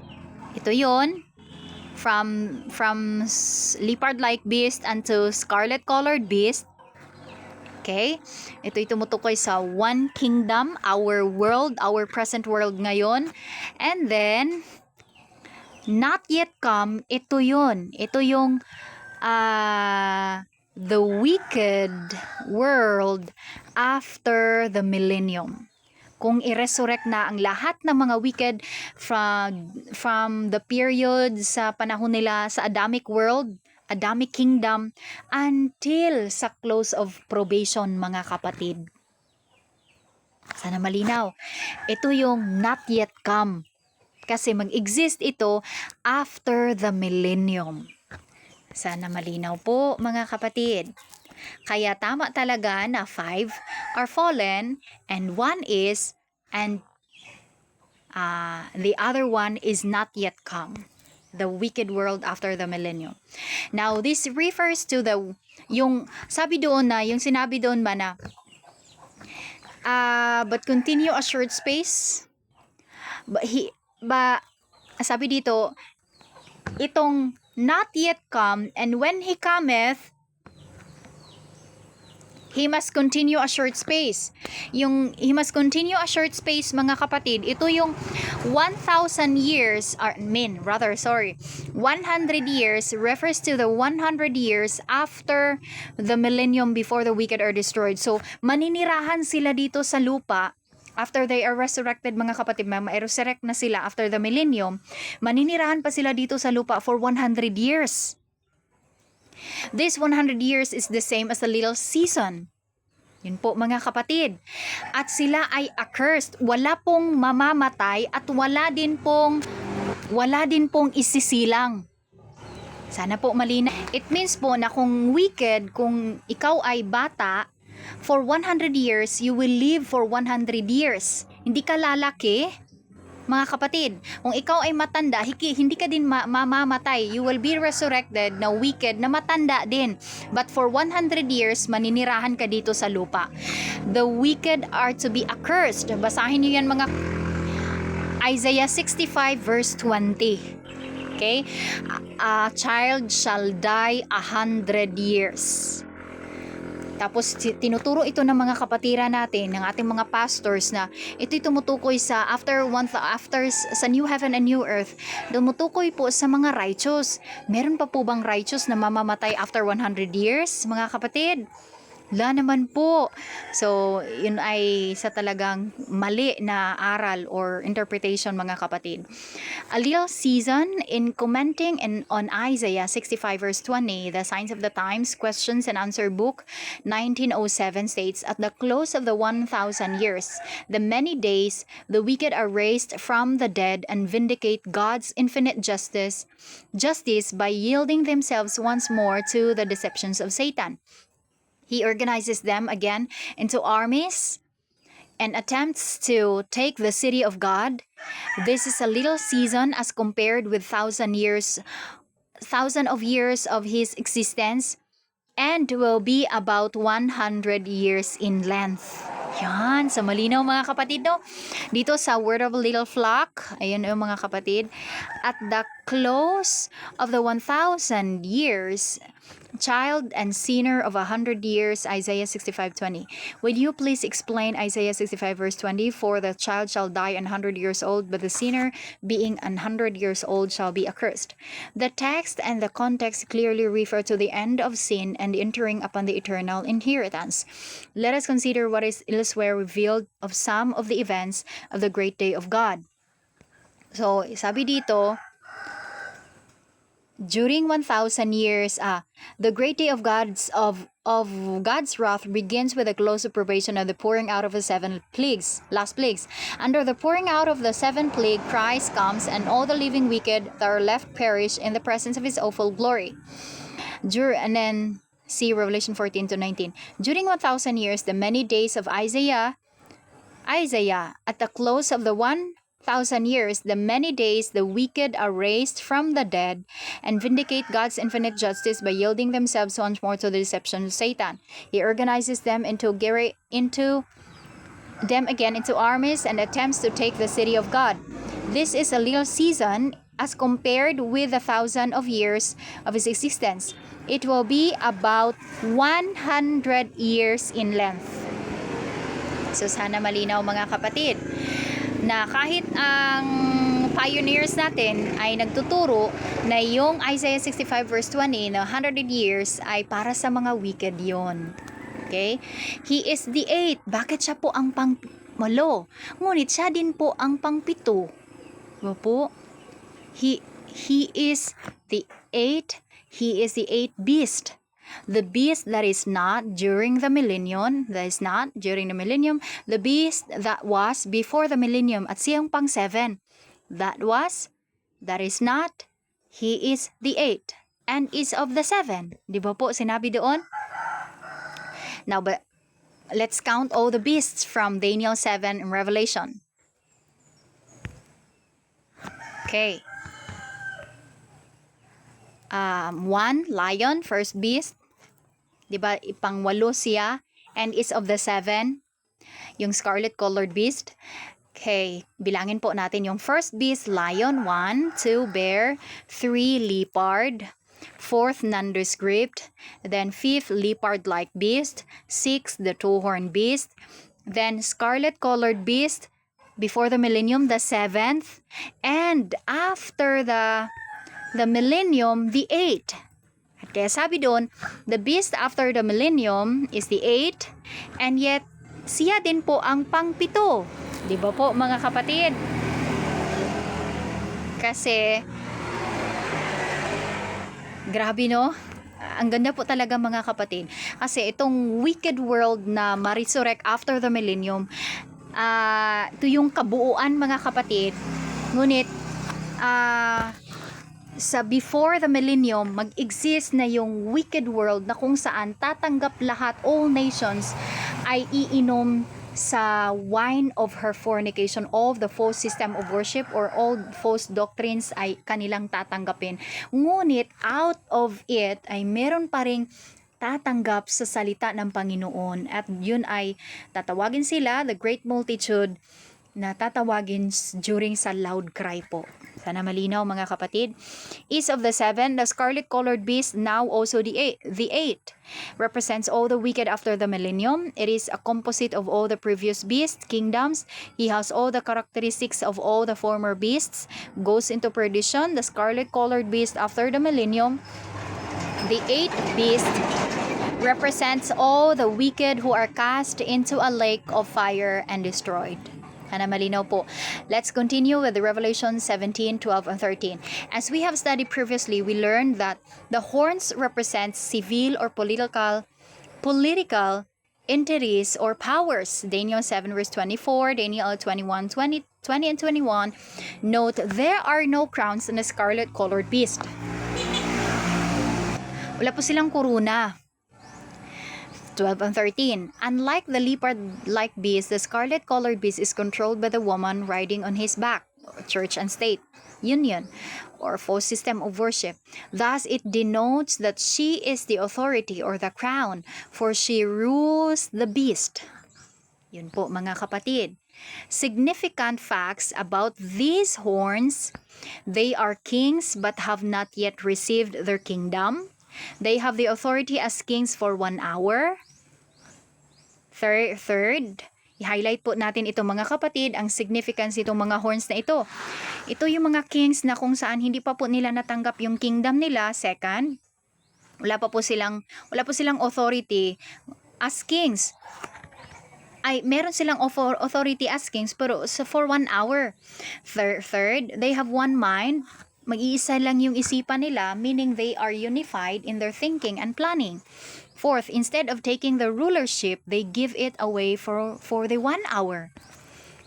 ito yon from leopard-like beast unto scarlet-colored beast. Okay? Ito'y tumutukoy sa one kingdom, our world, our present world ngayon. And then, not yet come, ito yun. Ito yung, the wicked world after the millennium. Kung i-resurrect na ang lahat ng mga wicked from the period sa panahon nila sa Adamic world, Adamic kingdom, until sa close of probation, mga kapatid. Sana malinaw. Ito yung not yet come. Kasi mag-exist ito after the millennium. Sana malinaw po mga kapatid. Kaya tama talaga na 5 are fallen and one is and the other one is not yet come. The wicked world after the millennium. Now this refers to yung sabi doon na, yung sinabi doon ba na but continue a short space. Sabi dito, itong not yet come, and when he cometh, he must continue a short space. Yung he must continue a short space, mga kapatid, ito yung 1,000 years, 100 years refers to the 100 years after the millennium before the wicked are destroyed. So, maninirahan sila dito sa lupa after they are resurrected, mga kapatid, ma-resurrect na sila after the millennium, maninirahan pa sila dito sa lupa for 100 years. This 100 years is the same as a little season. Yun po mga kapatid. At sila ay accursed. Wala pong mamamatay at wala din pong isisilang. Sana po malinaw. It means po na kung wicked, kung ikaw ay bata, for 100 years, you will live for 100 years. Hindi ka lalaki, mga kapatid. Kung ikaw ay matanda, hindi ka din mamamatay. You will be resurrected na wicked na matanda din. But for 100 years, maninirahan ka dito sa lupa. The wicked are to be accursed. Basahin niyo yan mga Isaiah 65 verse 20. Okay? A child shall die 100 years. Tapos tinuturo ito ng mga kapatira natin, ng ating mga pastors na ito'y tumutukoy sa after sa new heaven and new earth, tumutukoy po sa mga righteous. Meron pa po bang righteous na mamamatay after 100 years, mga kapatid? La naman po. So, yun ay sa talagang mali na aral or interpretation mga kapatid. A little season in commenting on Isaiah 65 verse 20, the Signs of the Times Questions and Answer Book 1907 states, at the close of the 1,000 years, the many days, the wicked are raised from the dead and vindicate God's infinite justice by yielding themselves once more to the deceptions of Satan. He organizes them again into armies and attempts to take the city of God. This is a little season as compared with thousand of years of his existence, and will be about 100 years in length. Yan, sa malinaw mga kapatid, no? Dito sa Word of a Little Flock, ayun yung mga kapatid, at the close of the 1,000 years, child and sinner of 100 years, Isaiah 65:20. Would you please explain Isaiah 65 verse 20? For the child shall die 100 years old, but the sinner being 100 years old shall be accursed. The text and the context clearly refer to the end of sin and entering upon the eternal inheritance. Let us consider what is elsewhere revealed of some of the events of the great day of God. So, sabi dito, during 1,000 years, the great day of God's wrath begins with the close of probation of the pouring out of the last plagues. Under the pouring out of the seventh plague, Christ comes, and all the living wicked that are left perish in the presence of his awful glory. And then see Revelation 14-19. During 1,000 years, the many days of Isaiah, at the close of the 1,000 years, the many days, the wicked are raised from the dead and vindicate God's infinite justice by yielding themselves once more to the deception of Satan. He organizes them into armies and attempts to take the city of God. This is a little season as compared with 1,000 of years of his existence. It will be about 100 years in length. So sana malinaw mga kapatid, na kahit ang pioneers natin ay nagtuturo na yung Isaiah 65 verse 20 na 100 years ay para sa mga wicked yon. Okay? He is the 8. Bakit siya po ang pang-malo? Ngunit siya din po ang pang-7. Po? He is the 8. He is the 8th beast. The beast that is not during the millennium, the beast that was before the millennium, at siyang pang 7, that is not, he is the 8, and is of the 7. Di ba po sinabi doon? Now, but let's count all the beasts from Daniel 7 and Revelation. Okay. 1, lion, first beast. Diba, ipang-8 siya, and is of the 7, yung scarlet colored beast. Okay, bilangin po natin yung first beast, lion, 1, 2, bear, 3, leopard, 4th, nondescript, then 5th, leopard-like beast, 6th, the two-horned beast, then scarlet colored beast, before the millennium, the 7th, and after the millennium, the 8th. Kaya sabi doon, the beast after the millennium is the 8, and yet siya din po ang pang-7. Di ba po mga kapatid? Kasi grabe no? Ang ganda po talaga mga kapatid. Kasi itong wicked world na ma-resurrect after the millennium, ito yung kabuuan mga kapatid. Ngunit sa before the millennium, mag-exist na yung wicked world na kung saan tatanggap lahat, all nations ay iinom sa wine of her fornication. All the false system of worship or all false doctrines ay kanilang tatanggapin. Ngunit out of it ay meron pa ring tatanggap sa salita ng Panginoon, at yun ay tatawagin sila, the great multitude, na tatawagin during sa loud cry po. Sana malinaw mga kapatid. Is of the 7, the scarlet colored beast, now also the 8, represents all the wicked after the millennium. It is a composite of all the previous beasts, kingdoms. He has all the characteristics of all the former beasts. Goes into perdition. The scarlet colored beast after the millennium. The 8th beast represents all the wicked who are cast into a lake of fire and destroyed. Sana malinaw po. Let's continue with the Revelation 17, 12, and 13. As we have studied previously, we learned that the horns represent civil or political entities or powers. Daniel 7 verse 24, Daniel 21, 20 and 21. Note, there are no crowns on the scarlet colored beast. Wala po silang kuruna. 12 and 13. Unlike the leopard-like beast, the scarlet-colored beast is controlled by the woman riding on his back, church and state, union, or false system of worship. Thus, it denotes that she is the authority or the crown, for she rules the beast. Yun po mga kapatid. Significant facts about these horns: they are kings but have not yet received their kingdom. They have the authority as kings for 1 hour. Third, i-highlight po natin ito mga kapatid, ang significance itong mga horns na ito. Ito yung mga kings na kung saan hindi pa po nila natanggap yung kingdom nila. Second, wala po silang authority as kings. Meron silang authority as kings pero for 1 hour. Third, they have one mind. Mag-iisa lang yung isipan nila, meaning they are unified in their thinking and planning. Fourth, instead of taking the rulership, they give it away for the 1 hour.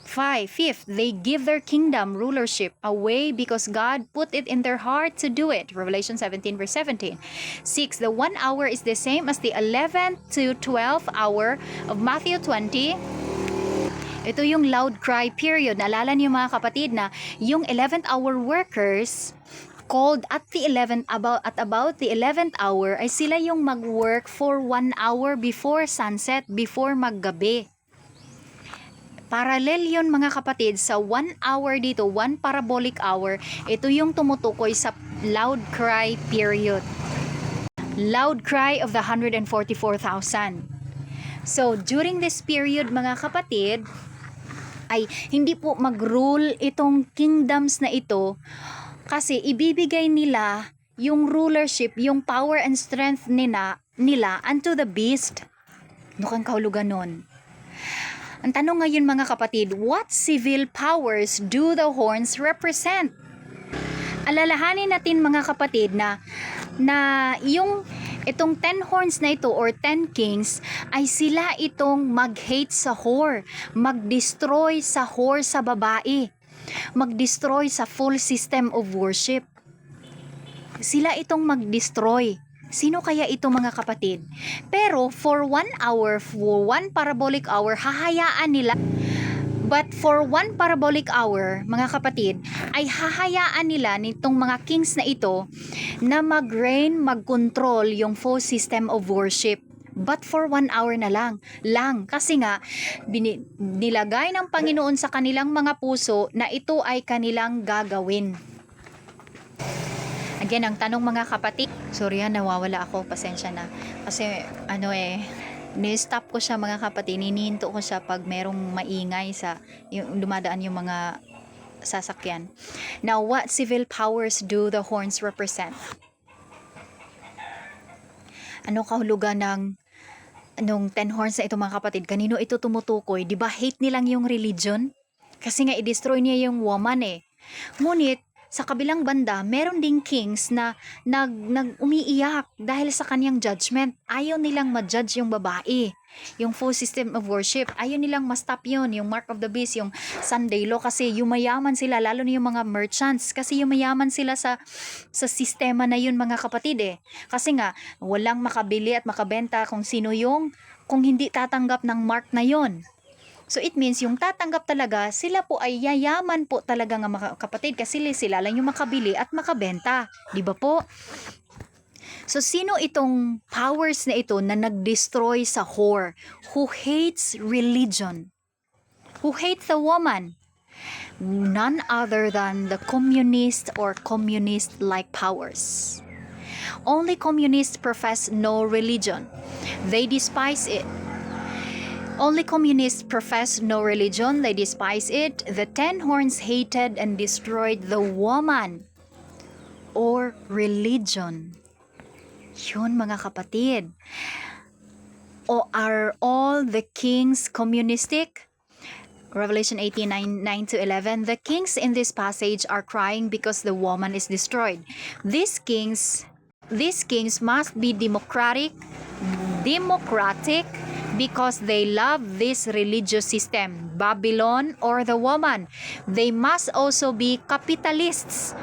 Fifth, they give their kingdom rulership away because God put it in their heart to do it. Revelation 17 verse 17. 6, the 1 hour is the same as the 11th to 12th hour of Matthew 20. Ito yung loud cry period. Naalala niyo mga kapatid na yung 11th hour workers called at about the 11th hour ay sila yung mag-work for 1 hour before sunset, before maggabi. Parallel yun mga kapatid sa 1 hour dito, 1 parabolic hour. Ito yung tumutukoy sa loud cry period. Loud cry of the 144,000. So, during this period mga kapatid, ay hindi po mag-rule itong kingdoms na ito kasi ibibigay nila yung rulership, yung power and strength nila unto the beast. Nukang kahulugan nun. Ang tanong ngayon mga kapatid, what civil powers do the horns represent? Alalahanin natin mga kapatid na yung itong 10 horns na ito or 10 kings ay sila itong mag-hate sa whore, mag-destroy sa whore sa babae, mag-destroy sa full system of worship. Sila itong mag-destroy. Sino kaya ito mga kapatid? Pero for 1 hour, for 1 parabolic hour, hahayaan nila. But for 1 parabolic hour, mga kapatid, ay hahayaan nila nitong mga kings na ito na mag-reign, mag-control yung full system of worship. But for 1 hour na lang. Kasi nga, nilagay ng Panginoon sa kanilang mga puso na ito ay kanilang gagawin. Again, ang tanong mga kapatid, sorry nawawala ako, pasensya na. Kasi ni-stop ko siya mga kapatid, nininto ko siya pag merong maingay yung dumadaan yung mga sasakyan. Now, what civil powers do the horns represent? Ano kahulugan ng 10 horns na ito mga kapatid? Kanino ito tumutukoy? Di ba hate nilang yung religion? Kasi nga i-destroy niya yung woman Ngunit, sa kabilang banda, meron ding kings na umiiyak dahil sa kanyang judgment. Ayaw nilang ma-judge yung babae, yung full system of worship. Ayaw nilang ma-stop yun, yung mark of the beast, yung Sunday law, kasi yumayaman sila, lalo na yung mga merchants, kasi yumayaman sila sa sistema na yun mga kapatid Kasi nga, walang makabili at makabenta kung hindi tatanggap ng mark na yun. So it means yung tatanggap talaga, sila po ay yayaman po talaga nga mga kapatid kasi sila lang yung makabili at makabenta. Di ba po? So sino itong powers na ito na nag-destroy sa whore? Who hates religion? Who hates the woman? None other than the communist or communist-like powers. Only communists profess no religion. They despise it. Only communists profess no religion, they despise it. The 10 horns hated and destroyed the woman or religion. Yun mga kapatid. Or are all the kings communistic? Revelation 18, 9 to 11. The kings in this passage are crying because the woman is destroyed. These kings must be democratic because they love this religious system, Babylon or the woman. They must also be capitalists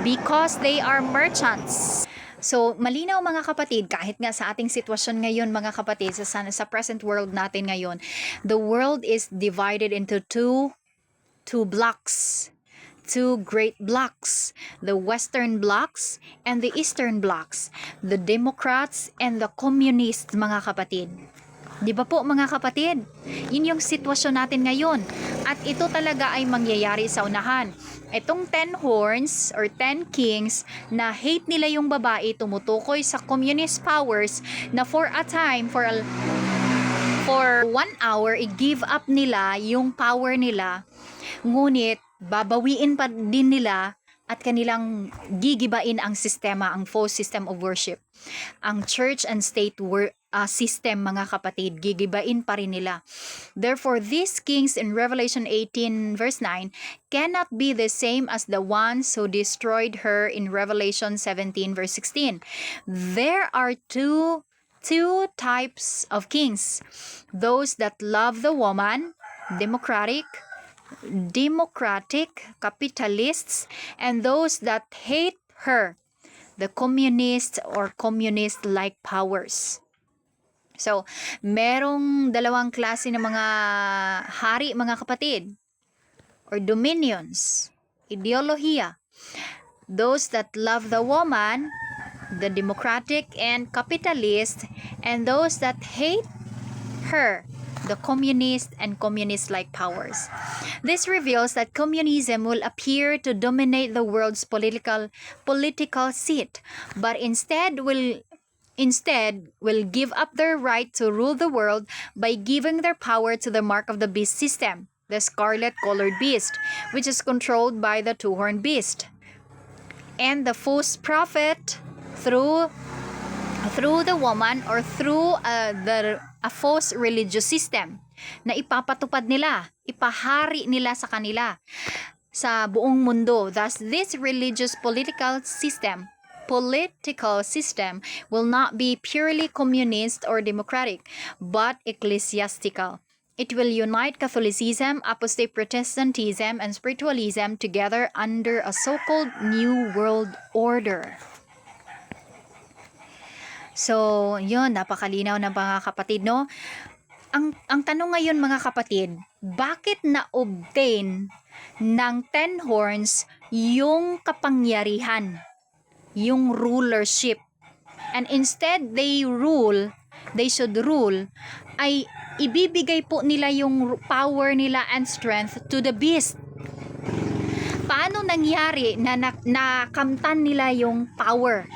because they are merchants. So, malinaw mga kapatid, kahit nga sa ating sitwasyon ngayon mga kapatid, sa present world natin ngayon, the world is divided into two blocks. Two great blocks, the Western blocks and the Eastern blocks, the Democrats and the Communists mga kapatid. Di ba po mga kapatid? Yun yung sitwasyon natin ngayon. At ito talaga ay mangyayari sa unahan. Itong 10 horns or 10 kings na hate nila yung babae, tumutukoy sa communist powers na for a time, for 1 hour, i-give up nila yung power nila. Ngunit, babawiin pa din nila at kanilang gigibain ang sistema, ang false system of worship. Ang church and state system mga kapatid, gigibain pa rin nila. Therefore, these kings in Revelation 18 verse 9 cannot be the same as the ones who destroyed her in Revelation 17 verse 16. There are two types of kings. Those that love the woman, democratic capitalists, and those that hate her, the communists or communist-like powers. So, merong dalawang klase ng mga hari mga kapatid or dominions, ideolohiya. Those that love the woman, the democratic and capitalist, and those that hate her, the communist and communist-like powers. This reveals that communism will appear to dominate the world's political seat, but instead will give up their right to rule the world by giving their power to the mark of the beast system, the scarlet-colored beast, which is controlled by the two-horned beast, and the false prophet through the woman or through a false religious system na ipapatupad nila, ipahari nila sa kanila sa buong mundo. Thus, this religious political system will not be purely communist or democratic, but ecclesiastical. It will unite Catholicism, apostate Protestantism, and spiritualism together under a so-called New World Order. So, yun, napakalinaw ng mga kapatid, no? Ang tanong ngayon mga kapatid, bakit na-obtain ng 10 horns yung kapangyarihan, yung rulership? And instead they should rule, ay ibibigay po nila yung power nila and strength to the beast. Paano nangyari na nakamtan nila yung power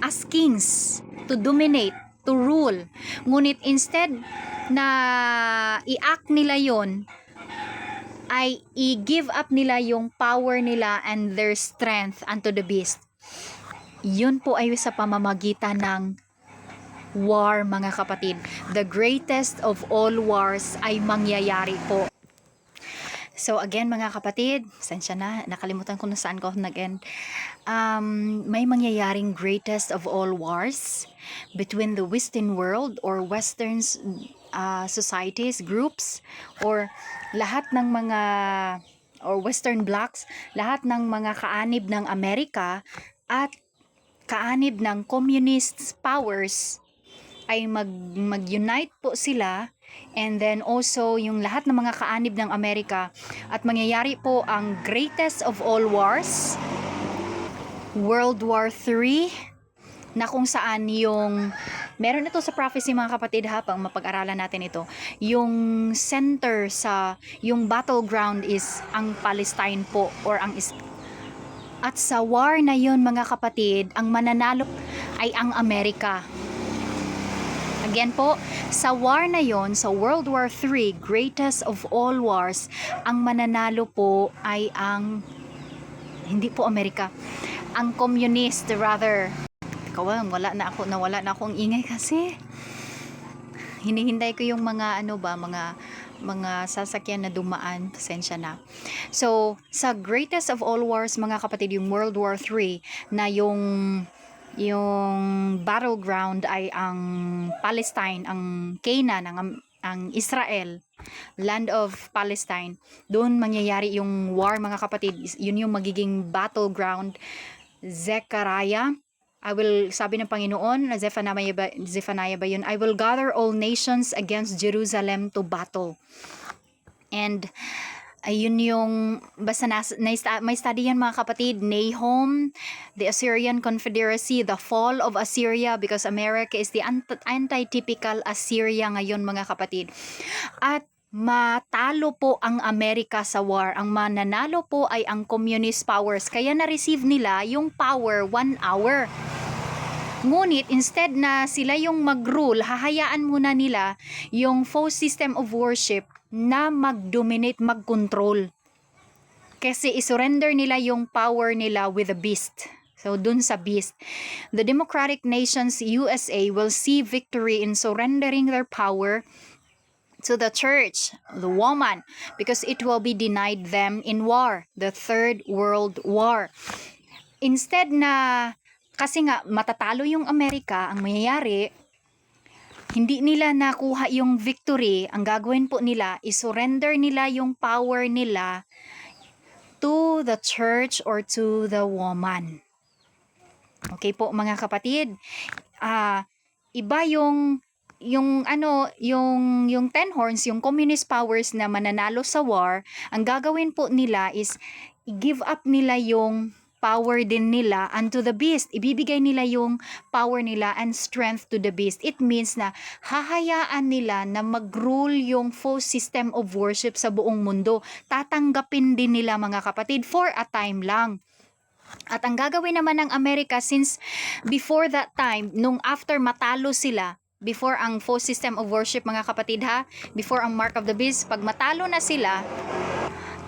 as kings to dominate, to rule? Ngunit instead na i-act nila yon, ay i-give up nila yung power nila and their strength unto the beast. Yun po ay sa pamamagitan ng war mga kapatid. The greatest of all wars ay mangyayari po. So again mga kapatid, sensya na, nakalimutan ko na saan ko nag-end. May mangyayaring greatest of all wars between the Western world or Western societies, groups, or lahat ng mga or Western blocks, lahat ng mga kaanib ng Amerika at kaanib ng communist powers ay mag-unite po sila, and then also yung lahat ng mga kaanib ng Amerika, at mangyayari po ang greatest of all wars, World War III, na kung saan yung meron ito sa prophecy mga kapatid ha, pang mapag-aralan natin ito, yung center yung battleground is ang Palestine po, or ang at sa war na yun mga kapatid, ang mananalo ay ang Amerika. Again po, sa war na yon, sa World War III, greatest of all wars, ang mananalo po ay hindi po Amerika, ang communist rather. Nawala na akong ingay kasi. hinihintay ko yung mga mga sasakyan na dumaan, pasensya na. So, sa greatest of all wars, mga kapatid, yung World War III, na yung battleground ay ang Palestine, ang Canaan, ang Israel, land of Palestine. Doon mangyayari yung war, mga kapatid. Yun yung magiging battleground. Zechariah, sabi ng Panginoon, Zephaniah ba yun? I will gather all nations against Jerusalem to battle. And ayun yung, basta may study yan, mga kapatid. Nahum, the Assyrian Confederacy, the fall of Assyria, because America is the anti-typical Assyria ngayon, mga kapatid. At matalo po ang Amerika sa war. Ang mananalo po ay ang communist powers. Kaya na-receive nila yung power 1 hour. Ngunit instead na sila yung mag-rule, hahayaan muna nila yung false system of worship na mag-dominate, mag-control. Kasi isurrender nila yung power nila with the beast. So, dun sa beast. The democratic nations USA will see victory in surrendering their power to the church, the woman, because it will be denied them in war, the Third World War. Instead na, kasi nga matatalo yung Amerika, ang mangyayari, hindi nila nakuha yung victory, ang gagawin po nila, isurrender nila yung power nila to the church or to the woman. Okay po, mga kapatid. Iba yung 10 horns, yung communist powers na mananalo sa war, ang gagawin po nila is i-give up nila yung power din nila unto the beast. Ibibigay nila yung power nila and strength to the beast. It means na hahayaan nila na mag-rule yung false system of worship sa buong mundo. Tatanggapin din nila, mga kapatid, for a time lang. At ang gagawin naman ng Amerika, since before that time, nung after matalo sila, before ang false system of worship, mga kapatid ha, before ang mark of the beast, pag matalo na sila,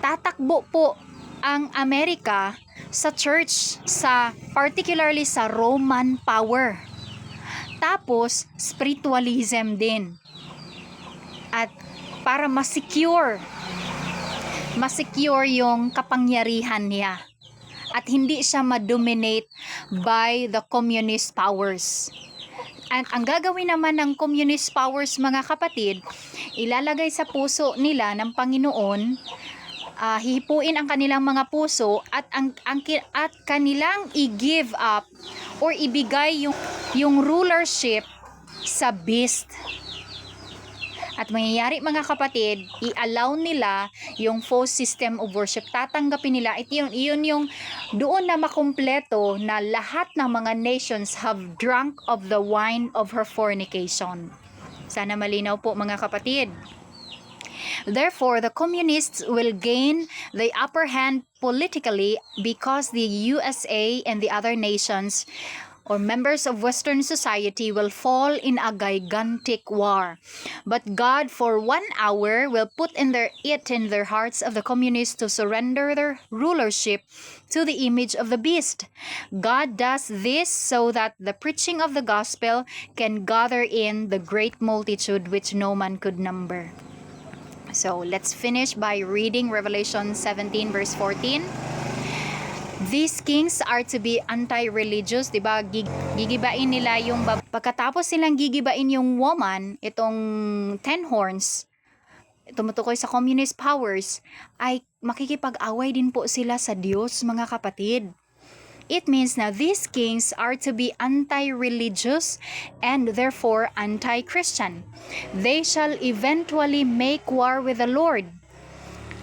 tatakbo po ang Amerika sa church, particularly sa Roman power. Tapos, spiritualism din. At para ma-secure yung kapangyarihan niya. At hindi siya ma-dominate by the communist powers. At ang gagawin naman ng communist powers, mga kapatid, ilalagay sa puso nila ng Panginoon, hihipuin ang kanilang mga puso at kanilang i-give up or ibigay yung rulership sa beast. At mangyayari, mga kapatid, i-allow nila yung false system of worship. Tatanggapin nila. Iyon yung doon na makumpleto na lahat ng mga nations have drunk of the wine of her fornication. Sana malinaw po, mga kapatid. Therefore, the communists will gain the upper hand politically because the USA and the other nations or members of Western society will fall in a gigantic war. But God, for 1 hour, will put it in their hearts of the communists to surrender their rulership to the image of the beast. God does this so that the preaching of the gospel can gather in the great multitude which no man could number. So, let's finish by reading Revelation 17 verse 14. These kings are to be anti-religious, diba? Gigibain nila yung pagkatapos silang gigibain yung woman, itong 10 horns, tumutukoy sa communist powers, ay makikipag-away din po sila sa Diyos, mga kapatid. It means na these kings are to be anti-religious and therefore anti-Christian. They shall eventually make war with the Lord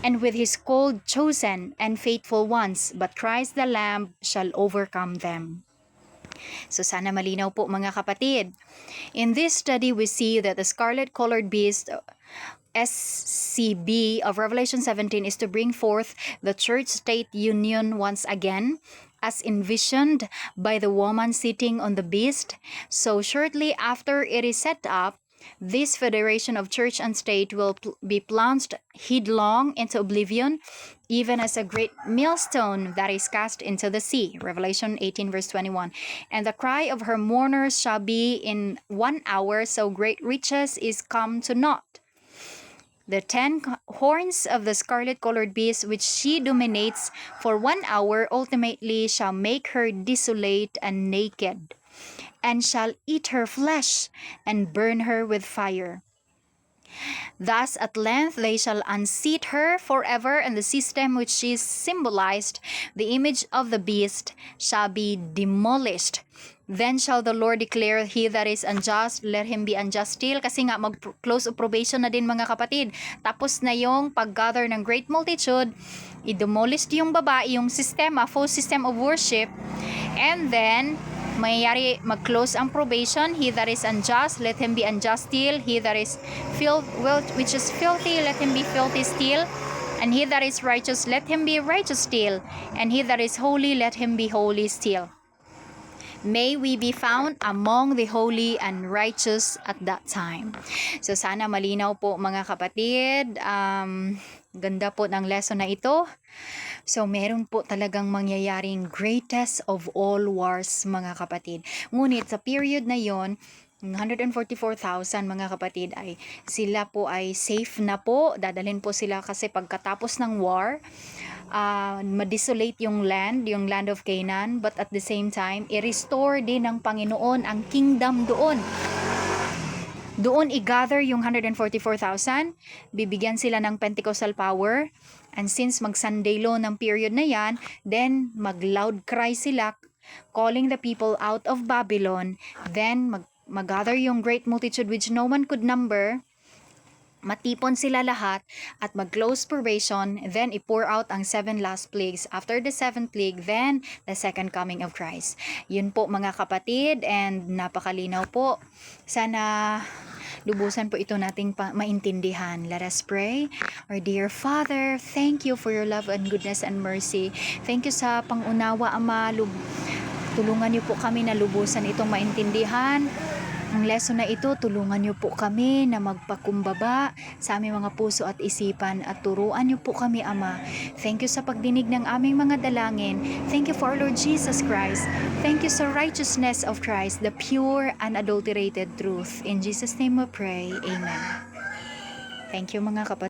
and with his called, chosen, and faithful ones, but Christ the Lamb shall overcome them. So sana malinaw po, mga kapatid. In this study, we see that the scarlet-colored beast, SCB, of Revelation 17 is to bring forth the church-state union once again, as envisioned by the woman sitting on the beast. So shortly after it is set up, This federation of church and state will be plunged headlong into oblivion, even as a great millstone that is cast into the sea. Revelation 18 verse 21. And the cry of her mourners shall be in 1 hour, so great riches is come to naught. The 10 horns of the scarlet-colored beast which she dominates for 1 hour ultimately shall make her desolate and naked, and shall eat her flesh and burn her with fire. Thus at length they shall unseat her forever, and the system which she symbolized, the image of the beast, shall be demolished. Then shall the Lord declare, he that is unjust, let him be unjust still. Kasi nga mag-close of probation na din mga kapatid. Tapos na yung pag-gather ng great multitude, i-demolish yung babae, yung sistema, false system of worship. And then, mayayari mag-close ang probation. He that is unjust, let him be unjust still. He that is which is filthy, let him be filthy still. And he that is righteous, let him be righteous still. And he that is holy, let him be holy still. May we be found among the holy and righteous at that time. So sana malinaw po mga kapatid. Ganda po ng lesson na ito. So meron po talagang mangyayaring greatest of all wars mga kapatid. Ngunit sa period na yon, 144,000 mga kapatid ay sila po ay safe na po. Dadalhin po sila kasi pagkatapos ng war, ma-desolate yung land of Canaan, but at the same time, i-restore din ng Panginoon ang kingdom doon. Doon i-gather yung 144,000, bibigyan sila ng Pentecostal power, and since mag-Sunday law ng period na yan, then mag-loud cry sila, calling the people out of Babylon, then mag-gather yung great multitude which no one could number, matipon sila lahat at mag-close probation, then i-pour out ang 7 last plagues. After the 7th plague, then the second coming of Christ. Yun po mga kapatid, and napakalinaw po. Sana lubusan po ito nating maintindihan. Let us pray. Our dear Father, thank you for your love and goodness and mercy. Thank you sa pangunawa, Ama. Tulungan niyo po kami na lubusan itong maintindihan. Ang lesson na ito, tulungan niyo po kami na magpakumbaba sa aming mga puso at isipan, at turuan niyo po kami, Ama. Thank you sa pagdinig ng aming mga dalangin. Thank you for our Lord Jesus Christ. Thank you sa righteousness of Christ, the pure, unadulterated truth. In Jesus' name we pray. Amen. Thank you mga kapatid.